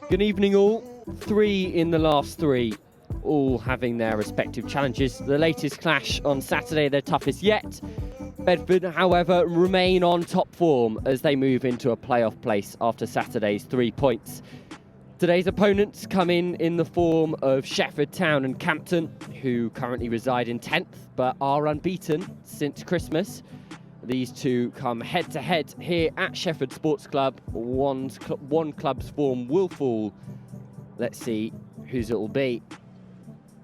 Good evening all. 3 in the last 3, all having their respective challenges. The latest clash on Saturday, their toughest yet. Bedford, however, remain on top form as they move into a playoff place after Saturday's 3 points. Today's opponents come in the form of Shefford Town and Campton, who currently reside in 10th but are unbeaten since Christmas. These two come head-to-head here at Shefford Sports Club. One club's form will fall. Let's see whose it will be.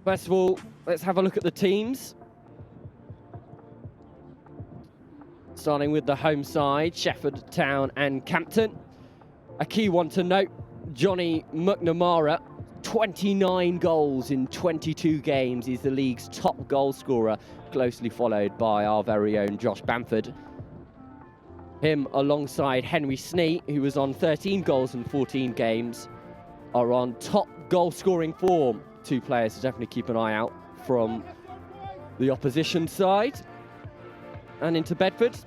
First of all, let's have a look at the teams. Starting with the home side, Shefford Town and Campton. A key one to note, Johnny McNamara, 29 goals in 22 games. He's the league's top goal scorer, closely followed by our very own Josh Bamford. Him alongside Henry Snee, who was on 13 goals in 14 games, are on top goal scoring form. 2 players to definitely keep an eye out from the opposition side. And into Bedford.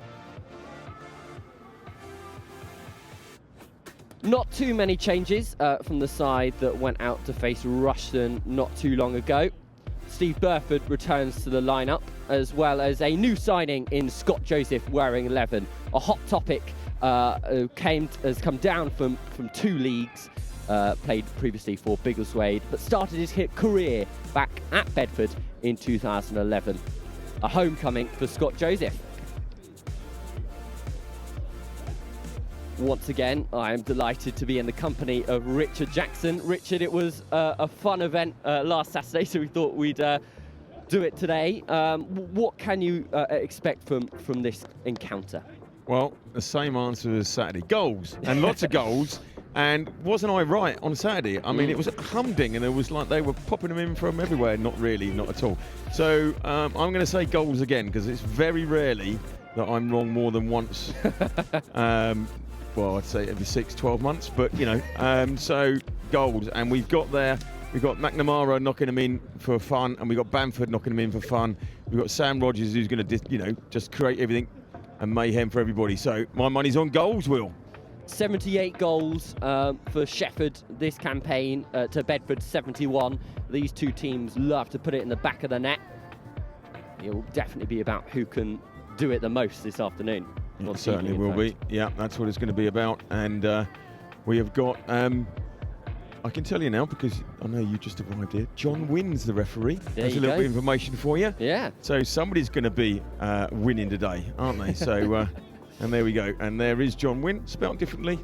Not too many changes from the side that went out to face Rushden not too long ago. Steve Burford returns to the lineup, as well as a new signing in Scott Joseph wearing 11. A hot topic has come down from 2 leagues, played previously for Biggleswade, but started his career back at Bedford in 2011. A homecoming for Scott Joseph. Once again, I am delighted to be in the company of Richard Jackson. Richard, it was a fun event last Saturday, so we thought we'd do it today. What can you expect from this encounter? Well, the same answer as Saturday. Goals, and lots of goals. And wasn't I right on Saturday? I mean, it was humding, and it was like they were popping them in from everywhere. Not really, not at all. So I'm going to say goals again, because it's very rarely that I'm wrong more than once. Well, I'd say every 6-12 months, but so goals, and we've got McNamara knocking them in for fun, and we've got Bamford knocking them in for fun. We've got Sam Rogers, who's going to just create everything and mayhem for everybody. So my money's on goals, Will. 78 goals for Shefford this campaign to Bedford 71. These 2 teams love to put it in the back of the net. It will definitely be about who can do it the most this afternoon. It certainly will be. Yeah, that's what it's going to be about. And we have got, I can tell you now, because I know you just arrived here, John Wynn's the referee. There's a little bit of information for you. Yeah. So somebody's going to be winning today, aren't they? So, and there we go. And there is John Wynn, spelled differently.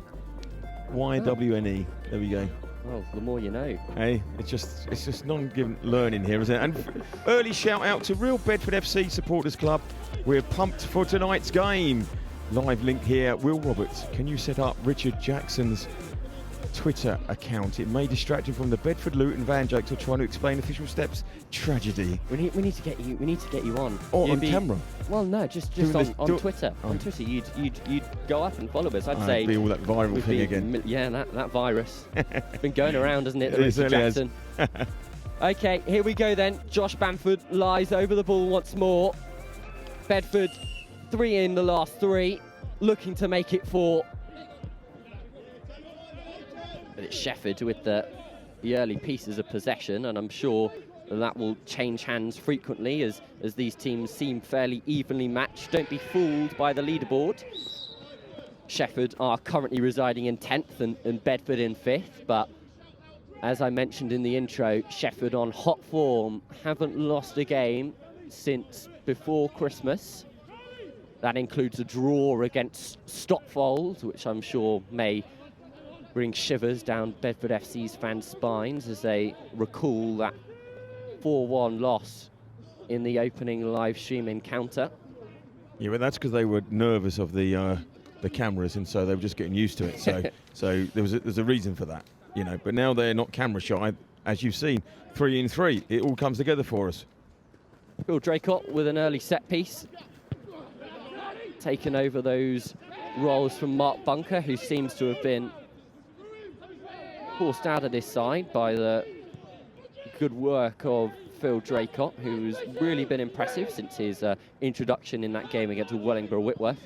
Y-W-N-E. There we go. Well, the more you know. Hey, it's just non-given learning here, isn't it? And early shout out to Real Bedford FC Supporters Club. We're pumped for tonight's game. Live link here. Will Roberts, can you set up Richard Jackson's Twitter account? It may distract him from the Bedford Luton van jokes or trying to explain official steps. Tragedy. We need to get you on. Or on camera. Well, no, just on Twitter. On Twitter, you'd go up and follow us. I'd say be all that viral thing again. Yeah, that virus. It's been going around, hasn't it? It certainly Jackson. Okay, here we go then. Josh Bamford lies over the ball once more. Bedford 3 in the last 3, looking to make it 4. But it's Shefford with the early pieces of possession, and I'm sure that will change hands frequently as these teams seem fairly evenly matched. Don't be fooled by the leaderboard. Shefford are currently residing in 10th and Bedford in 5th, but as I mentioned in the intro, Shefford on hot form, haven't lost a game since before Christmas. That includes a draw against Stopfold, which I'm sure may bring shivers down Bedford FC's fans' spines as they recall that 4-1 loss in the opening live stream encounter. Yeah, but that's because they were nervous of the cameras, and so they were just getting used to it. So there's a reason for that, But now they're not camera shy, as you've seen. 3 in 3, it all comes together for us. Phil Draycott with an early set piece, taken over those roles from Mark Bunker, who seems to have been forced out of this side by the good work of Phil Draycott, who's really been impressive since his introduction in that game against Wellingborough Whitworth,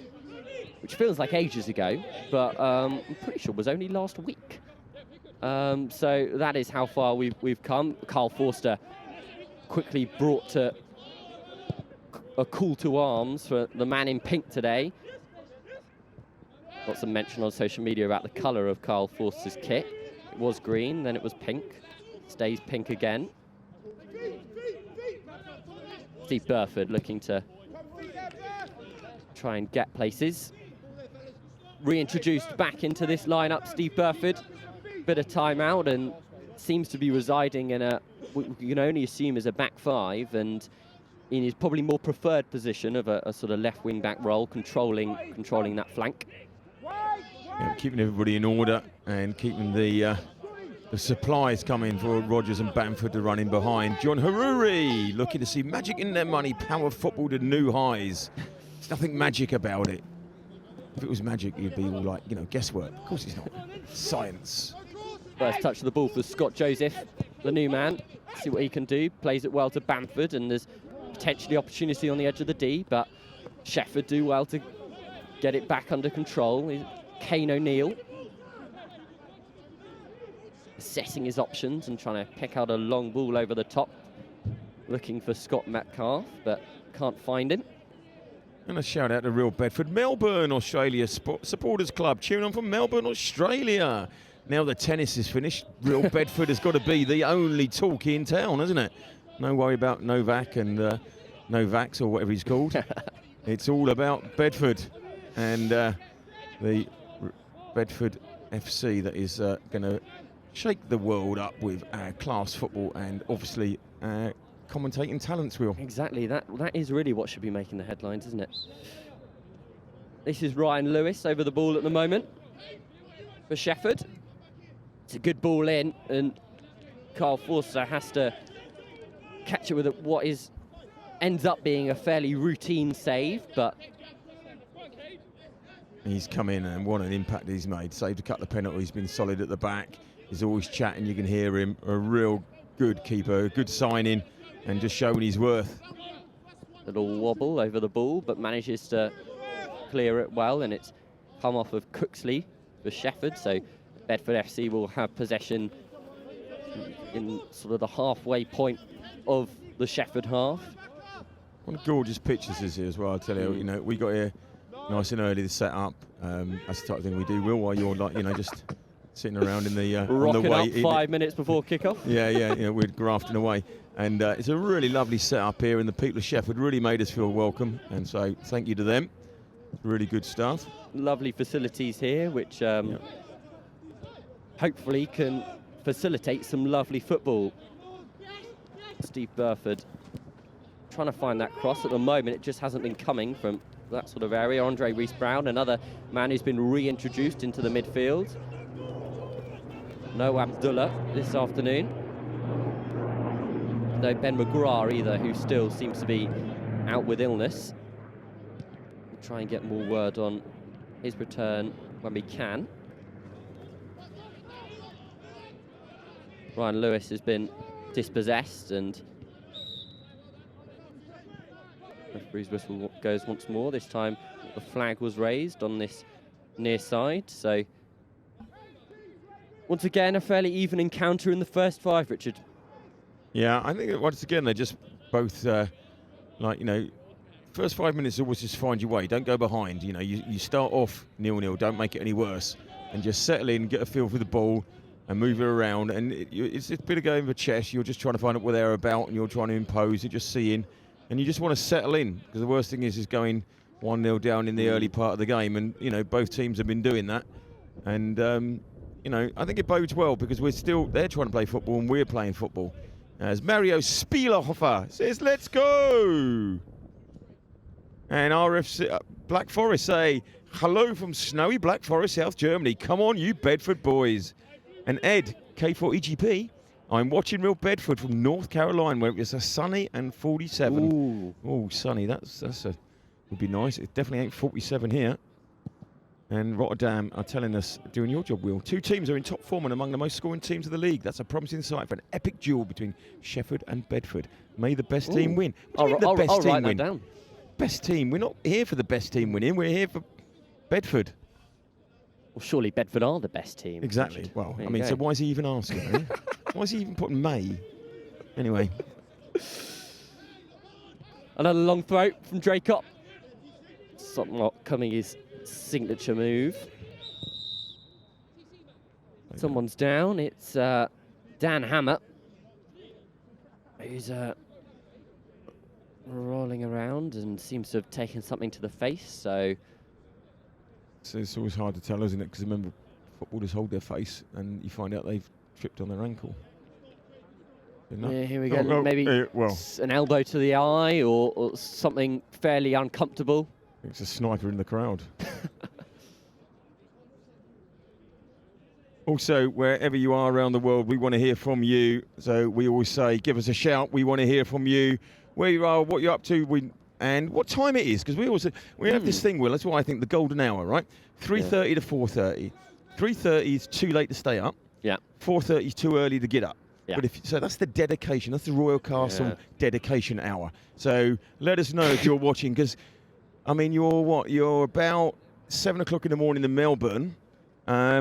which feels like ages ago, but I'm pretty sure was only last week. So that is how far we've come. Carl Forster quickly brought to a call to arms for the man in pink today. Lots of mention on social media about the colour of Carl Forster's kit. It was green, then it was pink. Stays pink again. Steve Burford looking to try and get places. Reintroduced back into this lineup, Steve Burford. Bit of timeout and seems to be residing in we can only assume is a back five, and in his probably more preferred position of a sort of left wing back role, controlling that flank. Yeah, keeping everybody in order and keeping the supplies coming for Rogers and Bamford to run in behind. John Haruri looking to see magic in their money, power football to new highs. There's nothing magic about it. If it was magic, you'd be all like, guesswork. Of course it's not. Science. First touch of the ball for Scott Joseph, the new man. See what he can do. Plays it well to Bamford, and there's potentially opportunity on the edge of the D, but Shefford do well to get it back under control. Kane O'Neill assessing his options and trying to pick out a long ball over the top, looking for Scott Metcalf, but can't find him. And a shout out to Real Bedford, Melbourne, Australia Supporters Club, cheering on from Melbourne, Australia. Now the tennis is finished, Real Bedford has got to be the only talk in town, hasn't it? No worry about Novak and Novaks or whatever he's called. It's all about Bedford and the Bedford FC that is going to shake the world up with class football and obviously commentating talents, Will. Exactly, that is really what should be making the headlines, isn't it? This is Ryan Lewis over the ball at the moment for Shefford. It's a good ball in, and Carl Forster has to catch it with what ends up being a fairly routine save, but he's come in and what an impact he's made. Saved a couple of penalties, been solid at the back. He's always chatting, you can hear him. A real good keeper, a good signing, and just showing his worth. Little wobble over the ball, but manages to clear it well, and it's come off of Cooksley for Shefford, so Bedford FC will have possession in sort of the halfway point of the Shefford half. What a gorgeous pitch this is here as well, I tell you. We got here nice and early to set up. That's the type of thing we do, Will, while you're like, just sitting around in the rocking on the way. Up 5 minutes before kickoff. Yeah, we're grafting away. And it's a really lovely setup here, and the people of Shefford really made us feel welcome, and so thank you to them. Really good stuff. Lovely facilities here, which hopefully can facilitate some lovely football. Steve Burford trying to find that cross. At the moment, it just hasn't been coming from that sort of area. Andre Rees-Brown, another man who's been reintroduced into the midfield. No Abdullah this afternoon. No Ben McGrath either, who still seems to be out with illness. We'll try and get more word on his return when we can. Ryan Lewis has been dispossessed, and referee's whistle goes once more. This time the flag was raised on this near side, so once again a fairly even encounter in the first five, Richard. Yeah, I think once again they're just both first 5 minutes always just find your way, don't go behind. You start off 0-0, don't make it any worse, and just settle in, get a feel for the ball and move it around, and it's a bit of going for chess. You're just trying to find out what they're about, and you're trying to impose. You're just seeing, and you just want to settle in, because the worst thing is going 1-0 down in the early part of the game, and both teams have been doing that, and I think it bodes well, because they're trying to play football and we're playing football. As Mario Spielhofer says, "Let's go!" And RFC Black Forest say, "Hello from snowy Black Forest, South Germany. Come on, you Bedford boys." And Ed, K4EGP, "I'm watching Real Bedford from North Carolina, where it's a sunny and 47. Oh, sunny. Would be nice. It definitely ain't 47 here. And Rotterdam are telling us, doing your job, Will. Two teams are in top form and among the most scoring teams of the league. That's a promising sight for an epic duel between Shefford and Bedford. May the best team win." I'll write that down. Best team. We're not here for the best team winning. We're here for Bedford. Well, surely Bedford are the best team. Exactly. Richard. Well, There I you mean, go. so why is he even asking? Eh? Why is he even putting May? Anyway. Another long throw from Draycott. Somewhat coming his signature move. Someone's down. It's Dan Hammer, who's rolling around and seems to have taken something to the face. So It's always hard to tell, isn't it? Because remember, footballers hold their face and you find out they've tripped on their ankle. yeah, here we go. Maybe an elbow to the eye or something fairly uncomfortable. It's a sniper in the crowd. Also, wherever you are around the world, we want to hear from you. So we always say, give us a shout. We want to hear from you, where you are, what you're up to, and what time it is. Because we have this thing, Will. That's why I think the golden hour, right? 3:30 to 4:30. 3:30 is too late to stay up. Yeah. 4:30 is too early to get up. Yeah. But so that's the dedication. That's the Royal Castle dedication hour. So let us know if you're watching, because I mean, you're about 7 o'clock in the morning in Melbourne.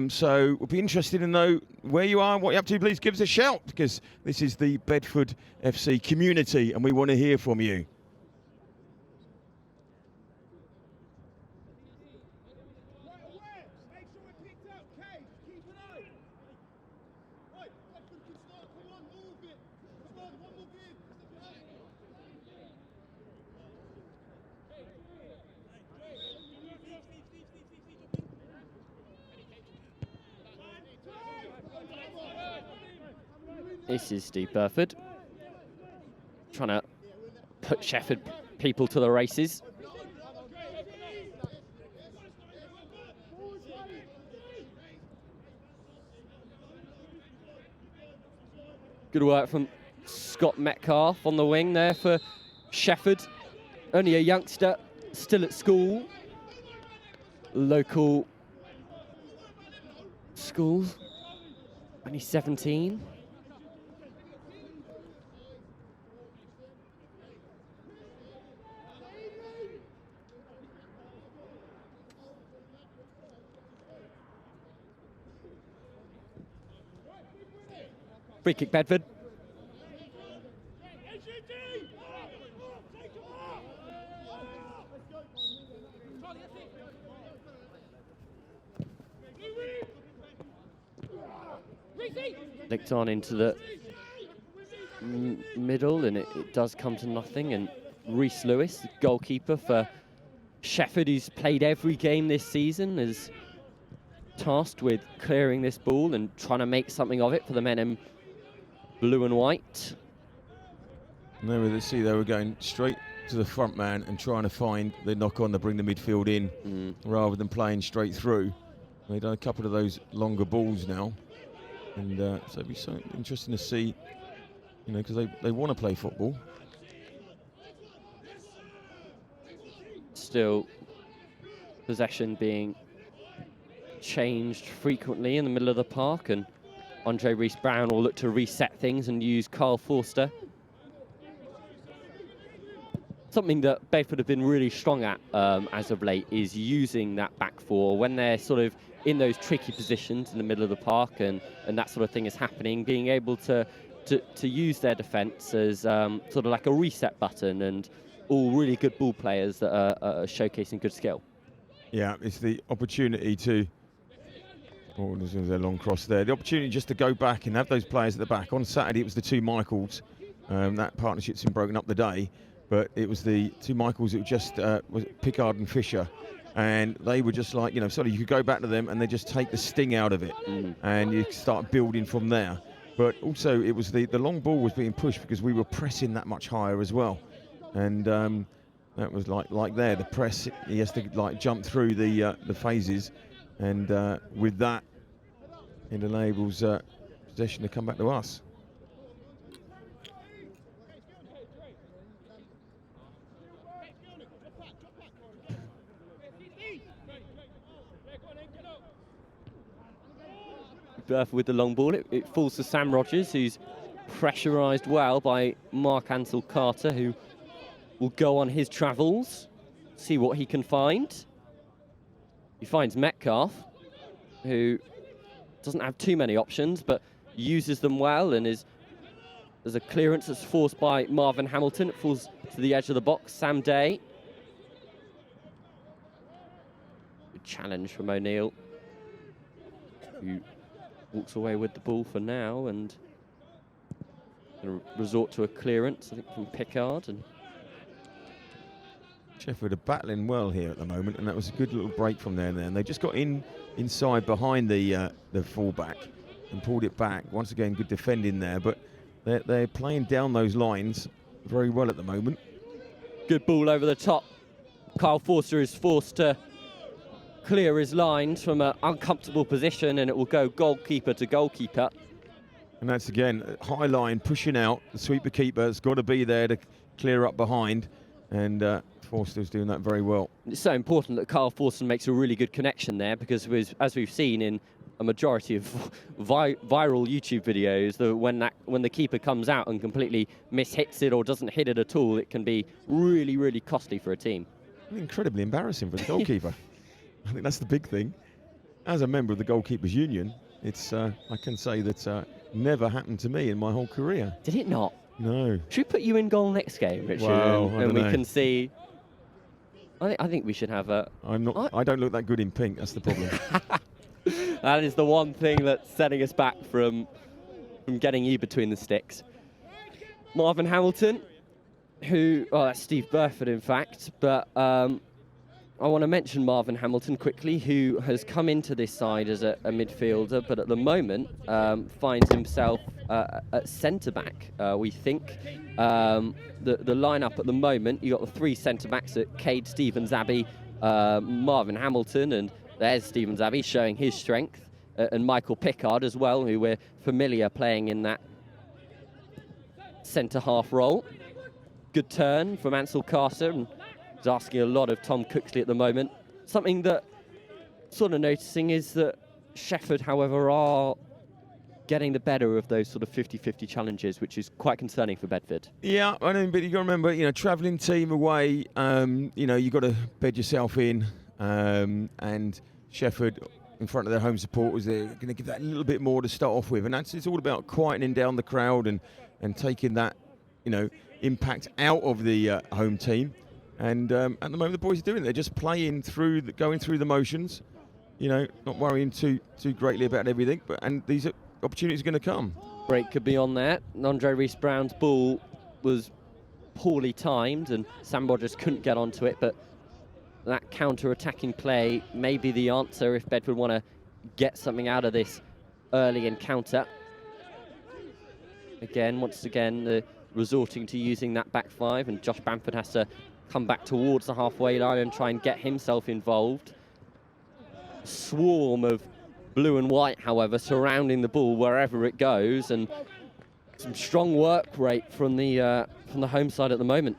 So we'll be interested to know where you are and what you're up to. Please give us a shout, because this is the Bedford FC community and we want to hear from you. This is Steve Burford trying to put Shefford people to the races. Good work from Scott Metcalf on the wing there for Shefford. Only a youngster, still at school. Local school, only 17. Free kick, Bedford. Licked on into the middle, and it does come to nothing. And Reese Lewis, the goalkeeper for Shefford, who's played every game this season, is tasked with clearing this ball and trying to make something of it for the men in blue and white. And there we see they were going straight to the front man and trying to find the knock on to bring the midfield in rather than playing straight through. They've done a couple of those longer balls now. And so it'd be so interesting to see, you know, because they want to play football. Still, possession being changed frequently in the middle of the park, and Andre Rees-Brown will look to reset things and use Carl Forster. Something that Bedford have been really strong at as of late is using that back four when they're sort of in those tricky positions in the middle of the park and that sort of thing is happening, being able to use their defence as sort of like a reset button, and all really good ball players that are showcasing good skill. Yeah, it's the opportunity to, oh, there's a long cross there, the opportunity just to go back and have those players at the back. On Saturday it was the two Michaels, that partnership's been broken up today, but it was the two Michaels, it was just was Pickard and Fisher. And they were just like, you know, sort of you could go back to them and they just take the sting out of it and you start building from there. But also it was the long ball was being pushed because we were pressing that much higher as well. And that was like there, the press, he has to like jump through the phases. And with that, it enables possession to come back to us. With the long ball, it falls to Sam Rogers, who's pressurised well by Mark Ansel Carter, who will go on his travels, see what he can find. He finds Metcalf. who doesn't have too many options, but uses them well, and there's a clearance that's forced by Marvin Hamilton. It falls to the edge of the box. Sam Day. Good challenge from O'Neill, who walks away with the ball for now, and going to resort to a clearance, I think, from Pickard. And Shefford are battling well here at the moment, and that was a good little break from there. And they just got inside behind the fullback and pulled it back. Once again, good defending there, but they're playing down those lines very well at the moment. Good ball over the top. Kyle Forster is forced to clear his lines from an uncomfortable position, and it will go goalkeeper to goalkeeper. And that's, again, high line, pushing out. The sweeper keeper's got to be there to clear up behind, and Forster's doing that very well. It's so important that Kyle Forster makes a really good connection there, because as we've seen in a majority of viral YouTube videos, when the keeper comes out and completely mishits it or doesn't hit it at all, it can be really, really costly for a team. Incredibly embarrassing for the goalkeeper. I think that's the big thing. As a member of the Goalkeepers Union, it's I can say that never happened to me in my whole career. Did it not? No. Should we put you in goal next game, Richard? Well, and we can see. I think we should have a. I don't look that good in pink. That's the problem. That is the one thing that's setting us back from getting you between the sticks. Marvin Hamilton, that's Steve Burford, in fact, but I want to mention Marvin Hamilton quickly, who has come into this side as a midfielder, but at the moment finds himself at centre-back, we think. The lineup at the moment, you've got the three centre-backs at Cade Stevens-Abbey, Marvin Hamilton, and there's Stevens-Abbey showing his strength, and Michael Pickard as well, who we're familiar playing in that centre-half role. Good turn from Ansel Carter, and he's asking a lot of Tom Cooksley at the moment. Something that sort of noticing is that Shefford, however, are getting the better of those sort of 50-50 challenges, which is quite concerning for Bedford. Yeah, I know, but you got to remember, travelling team away, you got to bed yourself in, and Shefford, in front of their home supporters, they're going to give that a little bit more to start off with, and it's all about quietening down the crowd and taking that, impact out of the home team. And at the moment, the boys are doing it. They're just going through the motions, not worrying too greatly about everything. And these opportunities are going to come. Break could be on there. Andre Rees-Brown's ball was poorly timed, and Sam Rogers couldn't get onto it. But that counter-attacking play may be the answer if Bedford want to get something out of this early encounter. Once again, resorting to using that back five, and Josh Bamford has to come back towards the halfway line and try and get himself involved. A swarm of blue and white, however, surrounding the ball wherever it goes, and some strong work rate from the home side at the moment.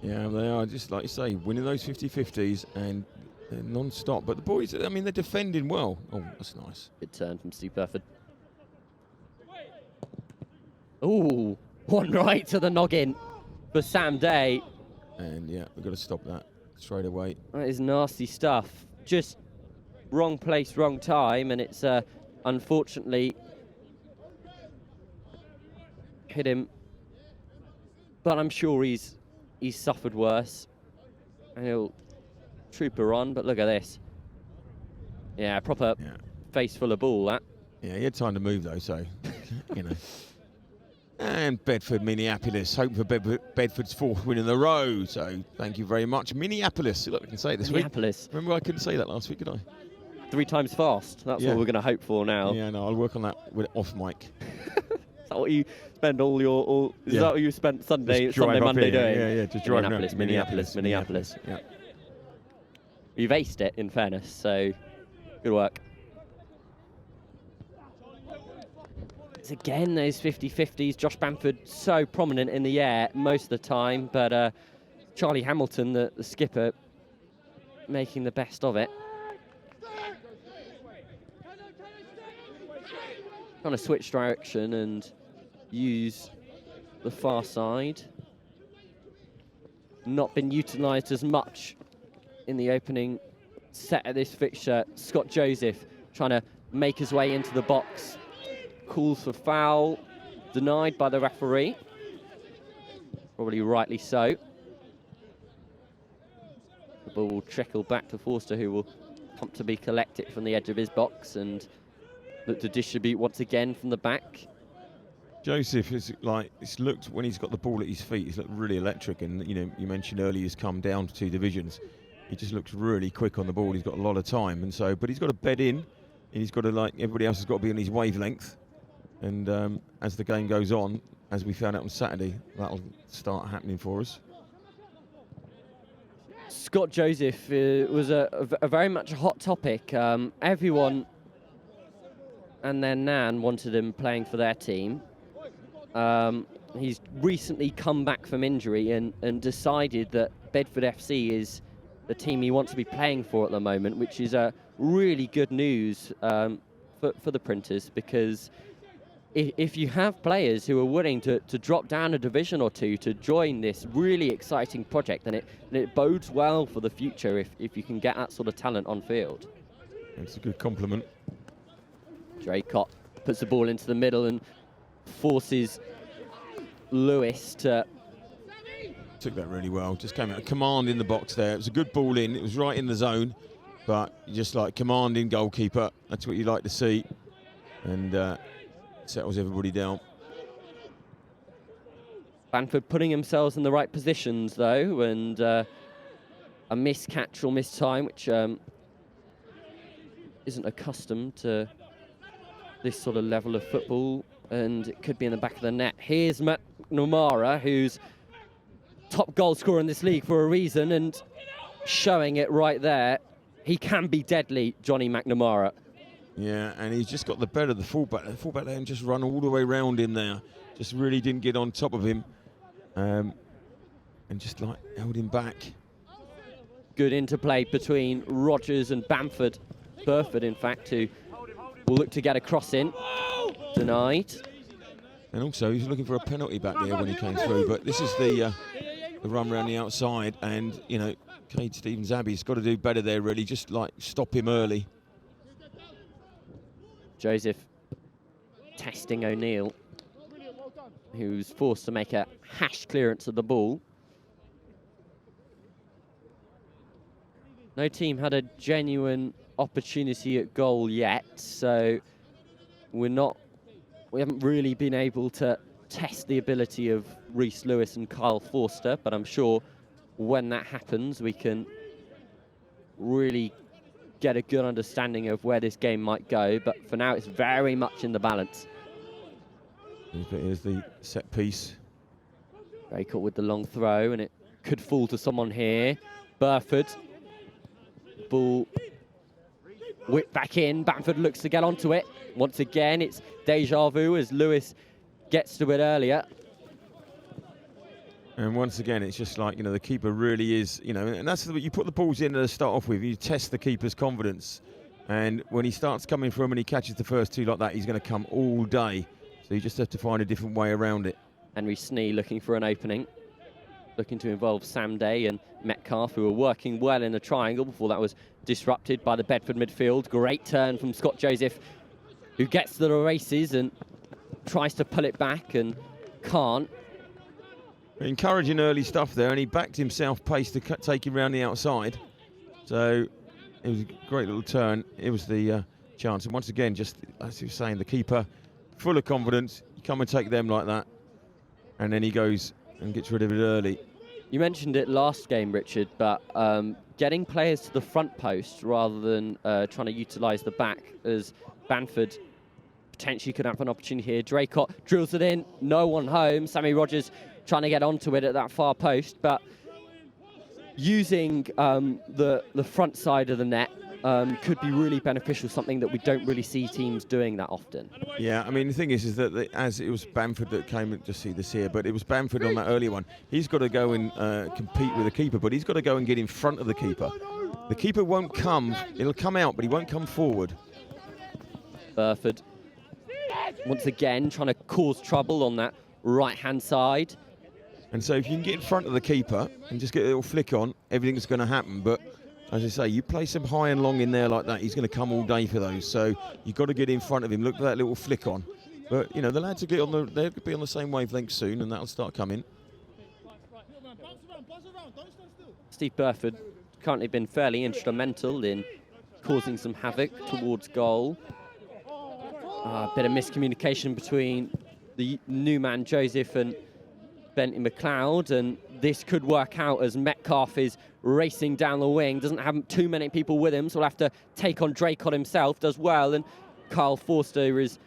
Yeah, they are, just like you say, winning those 50-50s, and they're non-stop. But the boys, they're defending well. Oh, that's nice. Good turn from Steve Burford. Ooh, one right to the noggin for Sam Day. And yeah, we've got to stop that straight away. That is nasty stuff. Just wrong place, wrong time, and it's unfortunately hit him. But I'm sure he's suffered worse, and he'll trooper on. But look at this. Yeah, proper face full of ball, that. Yeah, he had time to move though, so And Bedford, Minneapolis, hoping for Bedford's fourth win in a row. So thank you very much, Minneapolis. Look, I can say it this Minneapolis. Week. Remember, I couldn't say that last week, could I? 3 times fast. That's what we're going to hope for now. Yeah, no, I'll work on that with off mic. Is that what you spend is that what you spent Sunday, Monday doing? Yeah, just drive Minneapolis. Yeah. You've aced it, in fairness. So good work. Again, those 50-50s. Josh Bamford so prominent in the air most of the time, but Charlie Hamilton, the skipper, making the best of it. Trying to switch direction and use the far side. Not been utilised as much in the opening set at this fixture. Scott Joseph trying to make his way into the box. Calls for foul, denied by the referee. Probably rightly so. The ball will trickle back to Forster, who will comfortably collect it from the edge of his box and look to distribute once again from the back. Joseph is like, it's looked, when he's got the ball at his feet, he's looked really electric. And you know, you mentioned earlier he's come down to 2 divisions. He just looks really quick on the ball. He's got a lot of time, and so, but he's got to bed in, and he's got to, like everybody else, has got to be on his wavelength. And as the game goes on, as we found out on Saturday, that'll start happening for us. Scott Joseph was a very much a hot topic. Everyone and their nan wanted him playing for their team. He's recently come back from injury and decided that Bedford FC is the team he wants to be playing for at the moment, which is really good news for the Printers, because if you have players who are willing to drop down a division or two to join this really exciting project, then it bodes well for the future if you can get that sort of talent on field. It's a good compliment. Draycott puts the ball into the middle and forces Lewis to... Took that really well, just came out of command in the box there. It was a good ball in, it was right in the zone, but just like commanding goalkeeper, that's what you like to see. And settles everybody down. Bamford putting themselves in the right positions though, and a miscatch or mistime, which isn't accustomed to this sort of level of football, and it could be in the back of the net. Here's McNamara, who's top goal scorer in this league for a reason, and showing it right there. He can be deadly, Johnny McNamara. Yeah, and he's just got the better of the fullback. The fullback let him just run all the way round him there. Just really didn't get on top of him. And just like held him back. Good interplay between Rogers and Bamford. Burford, in fact, who will look to get a cross in. Denied. And also, he's looking for a penalty back there when he came through. But this is the run around the outside. And, you know, Cade Stevens-Abbey's got to do better there, really. Just, like, stop him early. Joseph testing O'Neill, who's forced to make a hash clearance of the ball. No team had a genuine opportunity at goal yet, so we haven't really been able to test the ability of Rhys Lewis and Kyle Forster, but I'm sure when that happens we can really get a good understanding of where this game might go, but for now it's very much in the balance. Here's the set piece. Very caught with the long throw, and it could fall to someone here. Burford. Ball whipped back in. Bamford looks to get onto it. Once again, it's deja vu as Lewis gets to it earlier. And once again, it's just like, you know, the keeper really is, you know, and that's what you put the balls in to start off with. You test the keeper's confidence. And when he starts coming from and he catches the first two like that, he's going to come all day. So you just have to find a different way around it. Henry Snee looking for an opening. Looking to involve Sam Day and Metcalf, who were working well in a triangle before that was disrupted by the Bedford midfield. Great turn from Scott Joseph, who gets to the races and tries to pull it back and can't. Encouraging early stuff there, and he backed himself pace to take him round the outside. So it was a great little turn. It was the chance. And once again, just as you were saying, the keeper, full of confidence. You come and take them like that. And then he goes and gets rid of it early. You mentioned it last game, Richard, but getting players to the front post rather than trying to utilise the back, as Bamford potentially could have an opportunity here. Draycott drills it in, no one home. Sammy Rogers trying to get onto it at that far post, but using the front side of the net could be really beneficial, something that we don't really see teams doing that often. Yeah, I mean, the thing is that as it was Bamford that came and just see this here, but it was Bamford on that earlier one. He's got to go and compete with the keeper, but he's got to go and get in front of the keeper. The keeper won't come, it'll come out, but he won't come forward. Burford, once again, trying to cause trouble on that right-hand side. And so if you can get in front of the keeper and just get a little flick on, everything's going to happen. But as I say, you play some high and long in there like that, he's going to come all day for those. So you've got to get in front of him. Look at that little flick on. But, you know, the lads will they'll be on the same wavelength soon, and that'll start coming. Steve Burford currently been fairly instrumental in causing some havoc towards goal. A bit of miscommunication between the new man Joseph and Bentley McLeod, and this could work out as Metcalf is racing down the wing, doesn't have too many people with him, so he'll have to take on Draycott himself, does well, and Kyle Forster is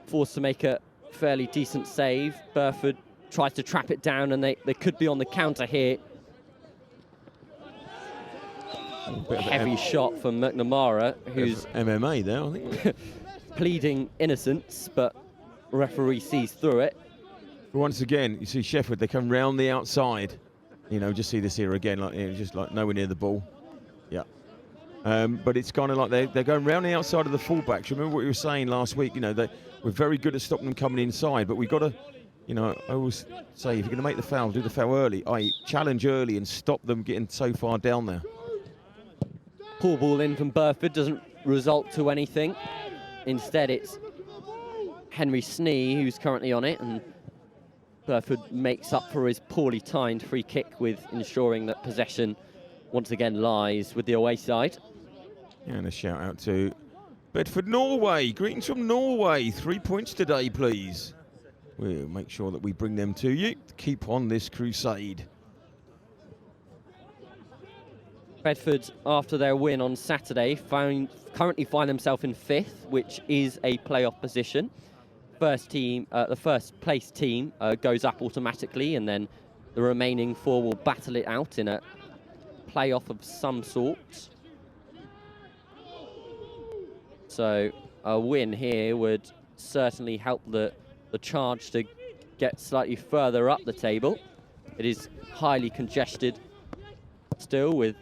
forced to make a fairly decent save. Burford tries to trap it down, and they could be on the counter here. Heavy shot from McNamara, who's MMA there, I think. pleading innocence, but referee sees through it. Once again, you see Shefford, they come round the outside. You know, just see this here again, like, you know, just like nowhere near the ball. Yeah. But it's kind of like they're going round the outside of the fullbacks. Remember what you were saying last week, you know, we're very good at stopping them coming inside, but we've got to, you know, I always say, if you're going to make the foul, do the foul early. Challenge early and stop them getting so far down there. Poor ball in from Burford doesn't result to anything. Instead, it's Henry Snee who's currently on it, and Burford makes up for his poorly timed free kick with ensuring that possession once again lies with the away side. And a shout out to Bedford, Norway. Greetings from Norway. 3 points today, please. We'll make sure that we bring them to you. Keep on this crusade. Bedford, after their win on Saturday, currently find themselves in 5th, which is a playoff position. The first place team goes up automatically, and then the remaining 4 will battle it out in a playoff of some sort. So a win here would certainly help the charge to get slightly further up the table. It is highly congested still, with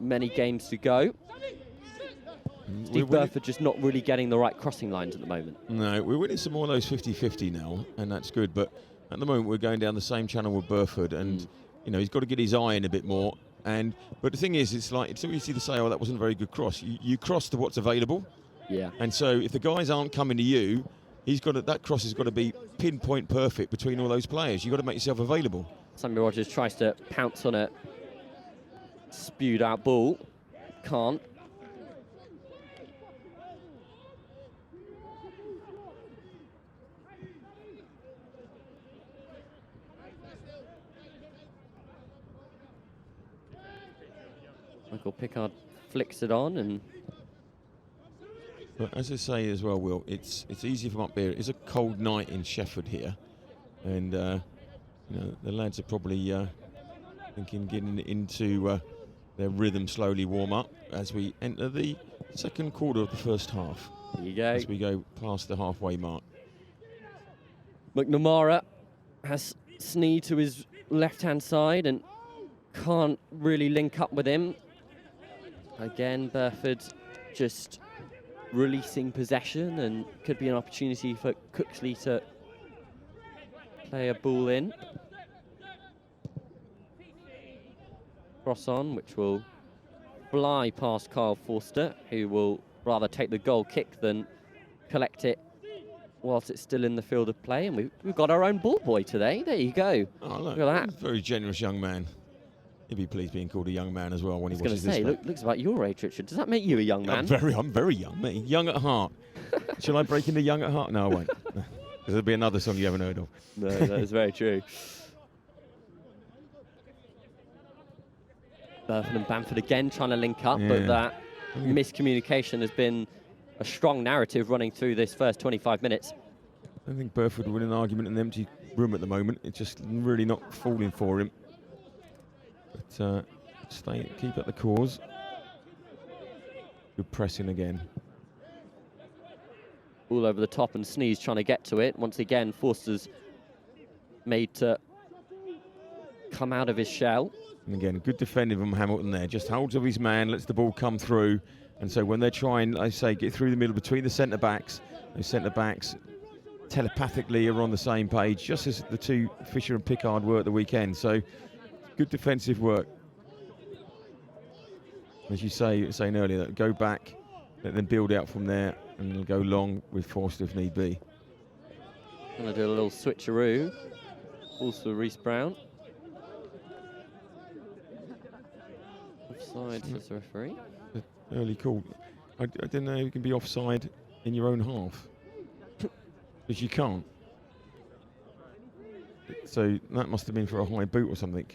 many games to go. Steve Burford just not really getting the right crossing lines at the moment. No, we're winning some more of those 50-50 now, and that's good. But at the moment, we're going down the same channel with Burford, and you know, he's got to get his eye in a bit more. But the thing is, it's easy to say, oh, that wasn't a very good cross. You cross to what's available. Yeah. And so if the guys aren't coming to you, that cross has got to be pinpoint perfect between all those players. You've got to make yourself available. Sammy Rogers tries to pounce on a spewed out ball. Can't. Michael Pickard flicks it on, and but as I say as well, Will, it's easy from up there. It's a cold night in Shefford here, and you know, the lads are probably thinking getting into their rhythm, slowly warm up as we enter the second quarter of the first half. There you go. As we go past the halfway mark. McNamara has Snee to his left-hand side and can't really link up with him. Again, Burford just releasing possession, and could be an opportunity for Cooksley to play a ball in. Cross on, which will fly past Kyle Forster, who will rather take the goal kick than collect it whilst it's still in the field of play. And we've got our own ball boy today. There you go. Oh, look at that. Very generous young man. He'd be pleased being called a young man as well when he watches this. I was going to say, looks about your age, Richard. Does that make you a young man? I'm very young, mate. Young at heart. Shall I break into young at heart? No, I won't. There'll be another song you haven't heard of. No, that is very true. Burford and Bamford again trying to link up, but that miscommunication has been a strong narrative running through this first 25 minutes. I think Burford will win an argument in an empty room at the moment. It's just really not falling for him. But keep at the cause. Good pressing again. All over the top, and Sneeze trying to get to it. Once again, Forster's made to come out of his shell. And again, good defending from Hamilton there. Just holds of his man, lets the ball come through. And so when they're trying, I say, get through the middle between the centre-backs, those centre-backs telepathically are on the same page, just as the two Fisher and Pickard were at the weekend. So good defensive work. as you saying earlier, that go back, let them build out from there, and they'll go long with Forster if need be. Gonna do a little switcheroo. Also Reece Brown. Offside, says the referee. Early call. I didn't know you can be offside in your own half. Because you can't. So that must have been for a high boot or something,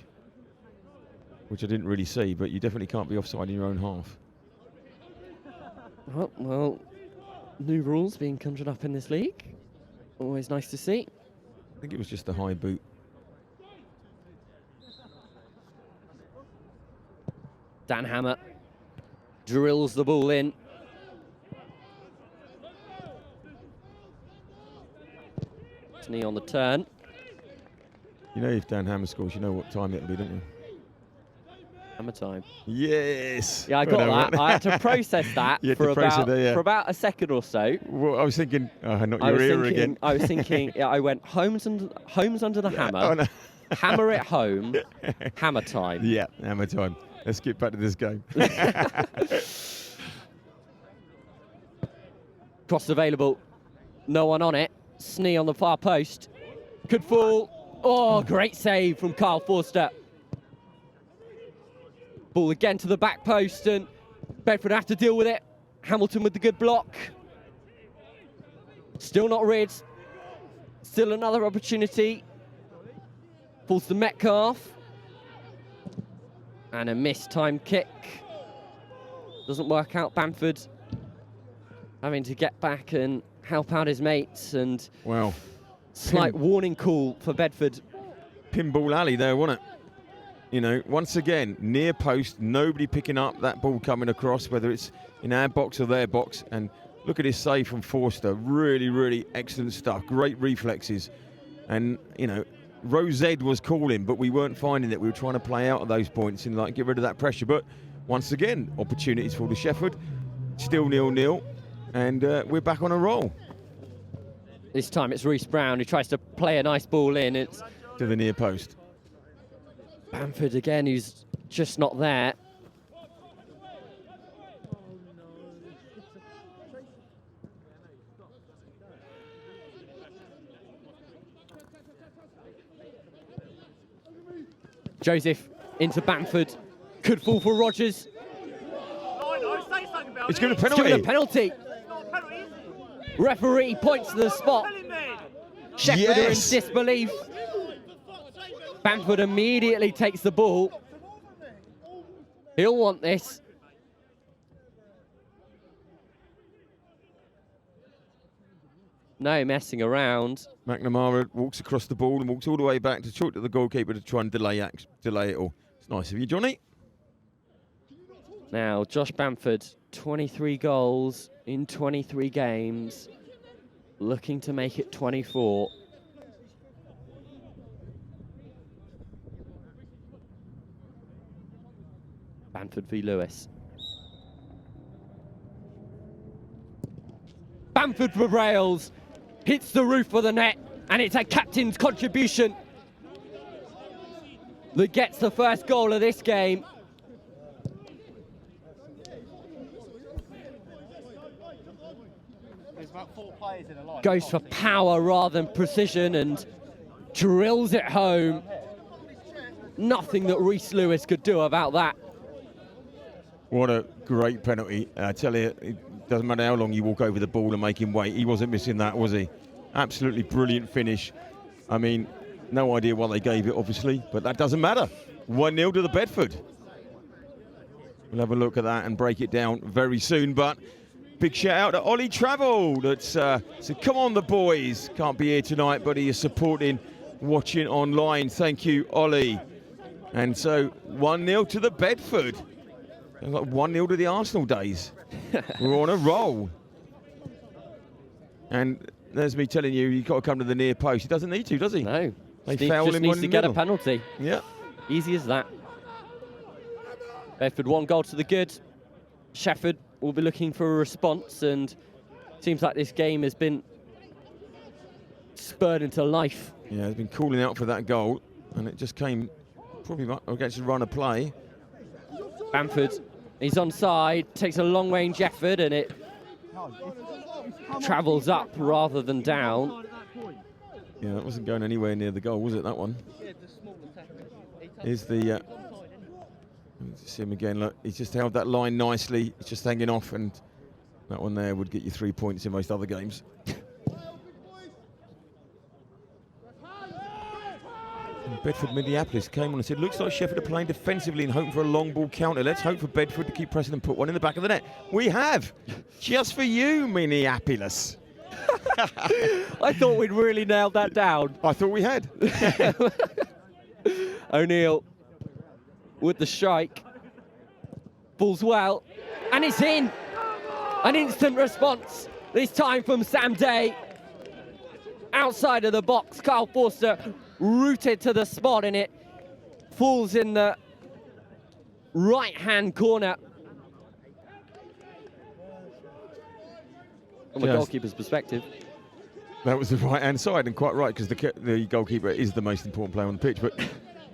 which I didn't really see, but you definitely can't be offside in your own half. Oh, well, new rules being conjured up in this league. Always nice to see. I think it was just a high boot. Dan Hammer drills the ball in. Knee on the turn. You know, if Dan Hammer scores, you know what time it'll be, don't you? Hammer time. Yes. Yeah, I got that. I had to process that for about a second or so. Well, I was thinking, not your ear again. I was thinking, yeah, I went Holmes under the hammer. Oh, no. Hammer it home. Hammer time. Yeah, hammer time. Let's get back to this game. Cross available. No one on it. Snee on the far post. Could fall. Oh, great save from Kyle Forster. Ball again to the back post, and Bedford have to deal with it. Hamilton with the good block. Still not rid. Still another opportunity. Falls to Metcalf. And a missed time kick. Doesn't work out. Bamford having to get back and help out his mates, and wow, slight warning call for Bedford. Pinball alley there, wasn't it? You know, once again, near post, nobody picking up that ball coming across, whether it's in our box or their box. And look at his save from Forster. Really, really excellent stuff. Great reflexes. And, you know, Rosed was calling, but we weren't finding it. We were trying to play out at those points and like get rid of that pressure. But once again, opportunities for the Shefford. Still 0-0. And we're back on a roll. This time it's Reece Brown who tries to play a nice ball in. It's to the near post. Bamford again, who's just not there. Joseph into Bamford. Could fall for Rogers. It's given a penalty. It's given a penalty. Referee points to the spot. Shefford are in disbelief. Bamford immediately takes the ball. He'll want this. No messing around. McNamara walks across the ball and walks all the way back to talk to the goalkeeper to try and delay it all. It's nice of you, Johnny. Now, Josh Bamford, 23 goals in 23 games, looking to make it 24. Bamford v Lewis. Bamford for Rails, hits the roof of the net, and it's a captain's contribution that gets the first goal of this game. Goes for power rather than precision and drills it home. Nothing that Reece Lewis could do about that. What a great penalty. I tell you, it doesn't matter how long you walk over the ball and make him wait. He wasn't missing that, was he? Absolutely brilliant finish. I mean, no idea why they gave it, obviously, but that doesn't matter. 1-0 to the Bedford. We'll have a look at that and break it down very soon, but big shout out to Ollie Travel that said, come on the boys. Can't be here tonight, but he is supporting, watching online. Thank you, Ollie. And so 1-0 to the Bedford. Like 1-0 to the Arsenal days. We're on a roll. And there's me telling you, you've got to come to the near post. He doesn't need to, does he? No. They Steve foul just him needs to get a penalty. Yeah. Easy as that. Bedford 1 goal to the good. Shefford will be looking for a response, and seems like this game has been spurred into life. Yeah, he's been calling out for that goal, and it just came probably against a run of play. Bamford He's onside, takes a long-range effort, and it travels up rather than down. Yeah, that wasn't going anywhere near the goal, was it, that one? Here's the... see him again, look, he's just held that line nicely. He's just hanging off, and that one there would get you 3 points in most other games. Bedford Minneapolis came on and said, looks like Shefford are playing defensively and hoping for a long ball counter. Let's hope for Bedford to keep pressing and put one in the back of the net. We have! Just for you, Minneapolis. I thought we'd really nailed that down. I thought we had. O'Neill with the strike. Ball's well, and it's in. An instant response, this time from Sam Day. Outside of the box, Kyle Forster rooted to the spot, and it falls in the right-hand corner. From the goalkeeper's perspective. That was the right-hand side, and quite right, because the goalkeeper is the most important player on the pitch. But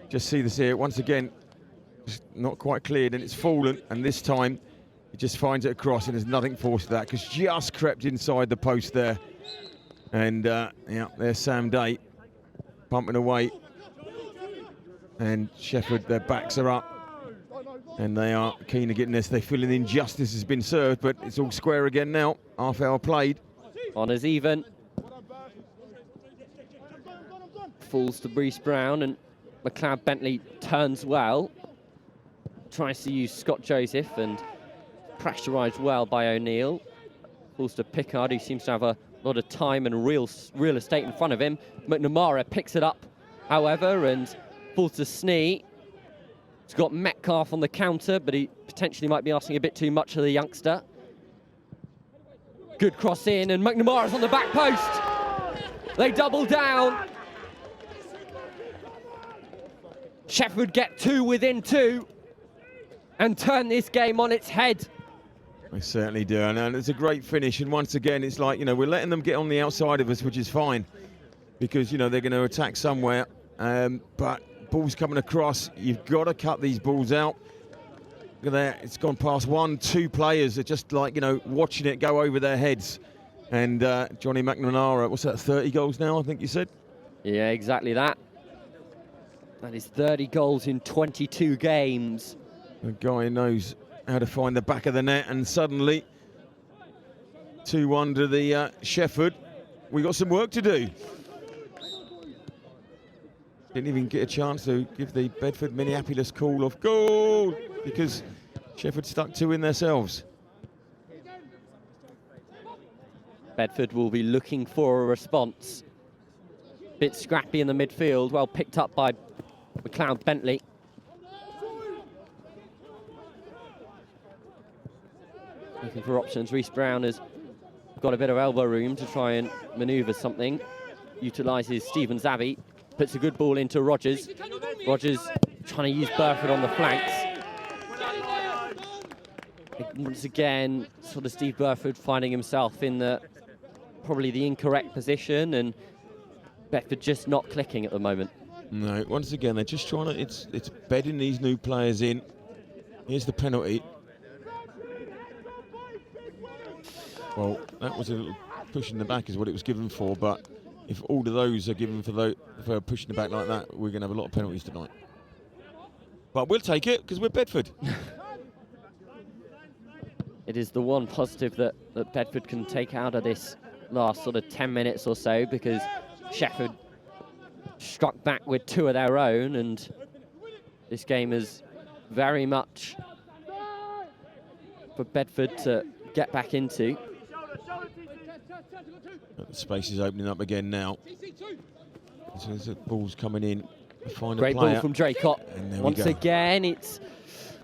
just see this here, once again, just not quite cleared, and it's fallen, and this time it just finds it across, and there's nothing forced to that, because just crept inside the post there. And yeah, there's Sam Day pumping away, and Shefford, their backs are up, and they are keen to getting this. They feel an injustice has been served, but it's all square again now. Half hour played. Honours even. Falls to Brees Brown, and McLeod Bentley turns well. Tries to use Scott Joseph, and pressurised well by O'Neill. Falls to Pickard, who seems to have a lot of time and real estate in front of him. McNamara picks it up, however, and falls to Snee. He's got Metcalf on the counter, but he potentially might be asking a bit too much of the youngster. Good cross in, and McNamara's on the back post. They double down. Shefford get 2 within 2 and turn this game on its head. They certainly do, and it's a great finish. And once again, it's like, you know, we're letting them get on the outside of us, which is fine, because, you know, they're going to attack somewhere. But balls coming across, you've got to cut these balls out. Look at that, it's gone past 1, 2 players. They're just like, you know, watching it go over their heads. And Johnny McNamara, what's that, 30 goals now, I think you said? Yeah, exactly that. That is 30 goals in 22 games. The guy knows how to find the back of the net, and suddenly 2-1 to the Shefford. We got some work to do. Didn't even get a chance to give the Bedford Minneapolis call of goal, because Shefford stuck 2 in themselves. Bedford will be looking for a response. Bit scrappy in the midfield, well picked up by McLeod Bentley. Looking for options. Reese Brown has got a bit of elbow room to try and manoeuvre something. Utilises Stephen Zabby. Puts a good ball into Rogers. Rogers trying to use Burford on the flanks. Once again, sort of Steve Burford finding himself in probably the incorrect position, and Bedford just not clicking at the moment. No, once again, they're just trying to, it's bedding these new players in. Here's the penalty. Well, that was a little push in the back is what it was given for, but if all of those are given for pushing the back like that, we're going to have a lot of penalties tonight. But we'll take it, because we're Bedford. It is the one positive that Bedford can take out of this last sort of 10 minutes or so, because Shefford struck back with 2 of their own, and this game is very much for Bedford to get back into. The space is opening up again now. So the ball's coming in. Great ball from Draycott. Once again, it's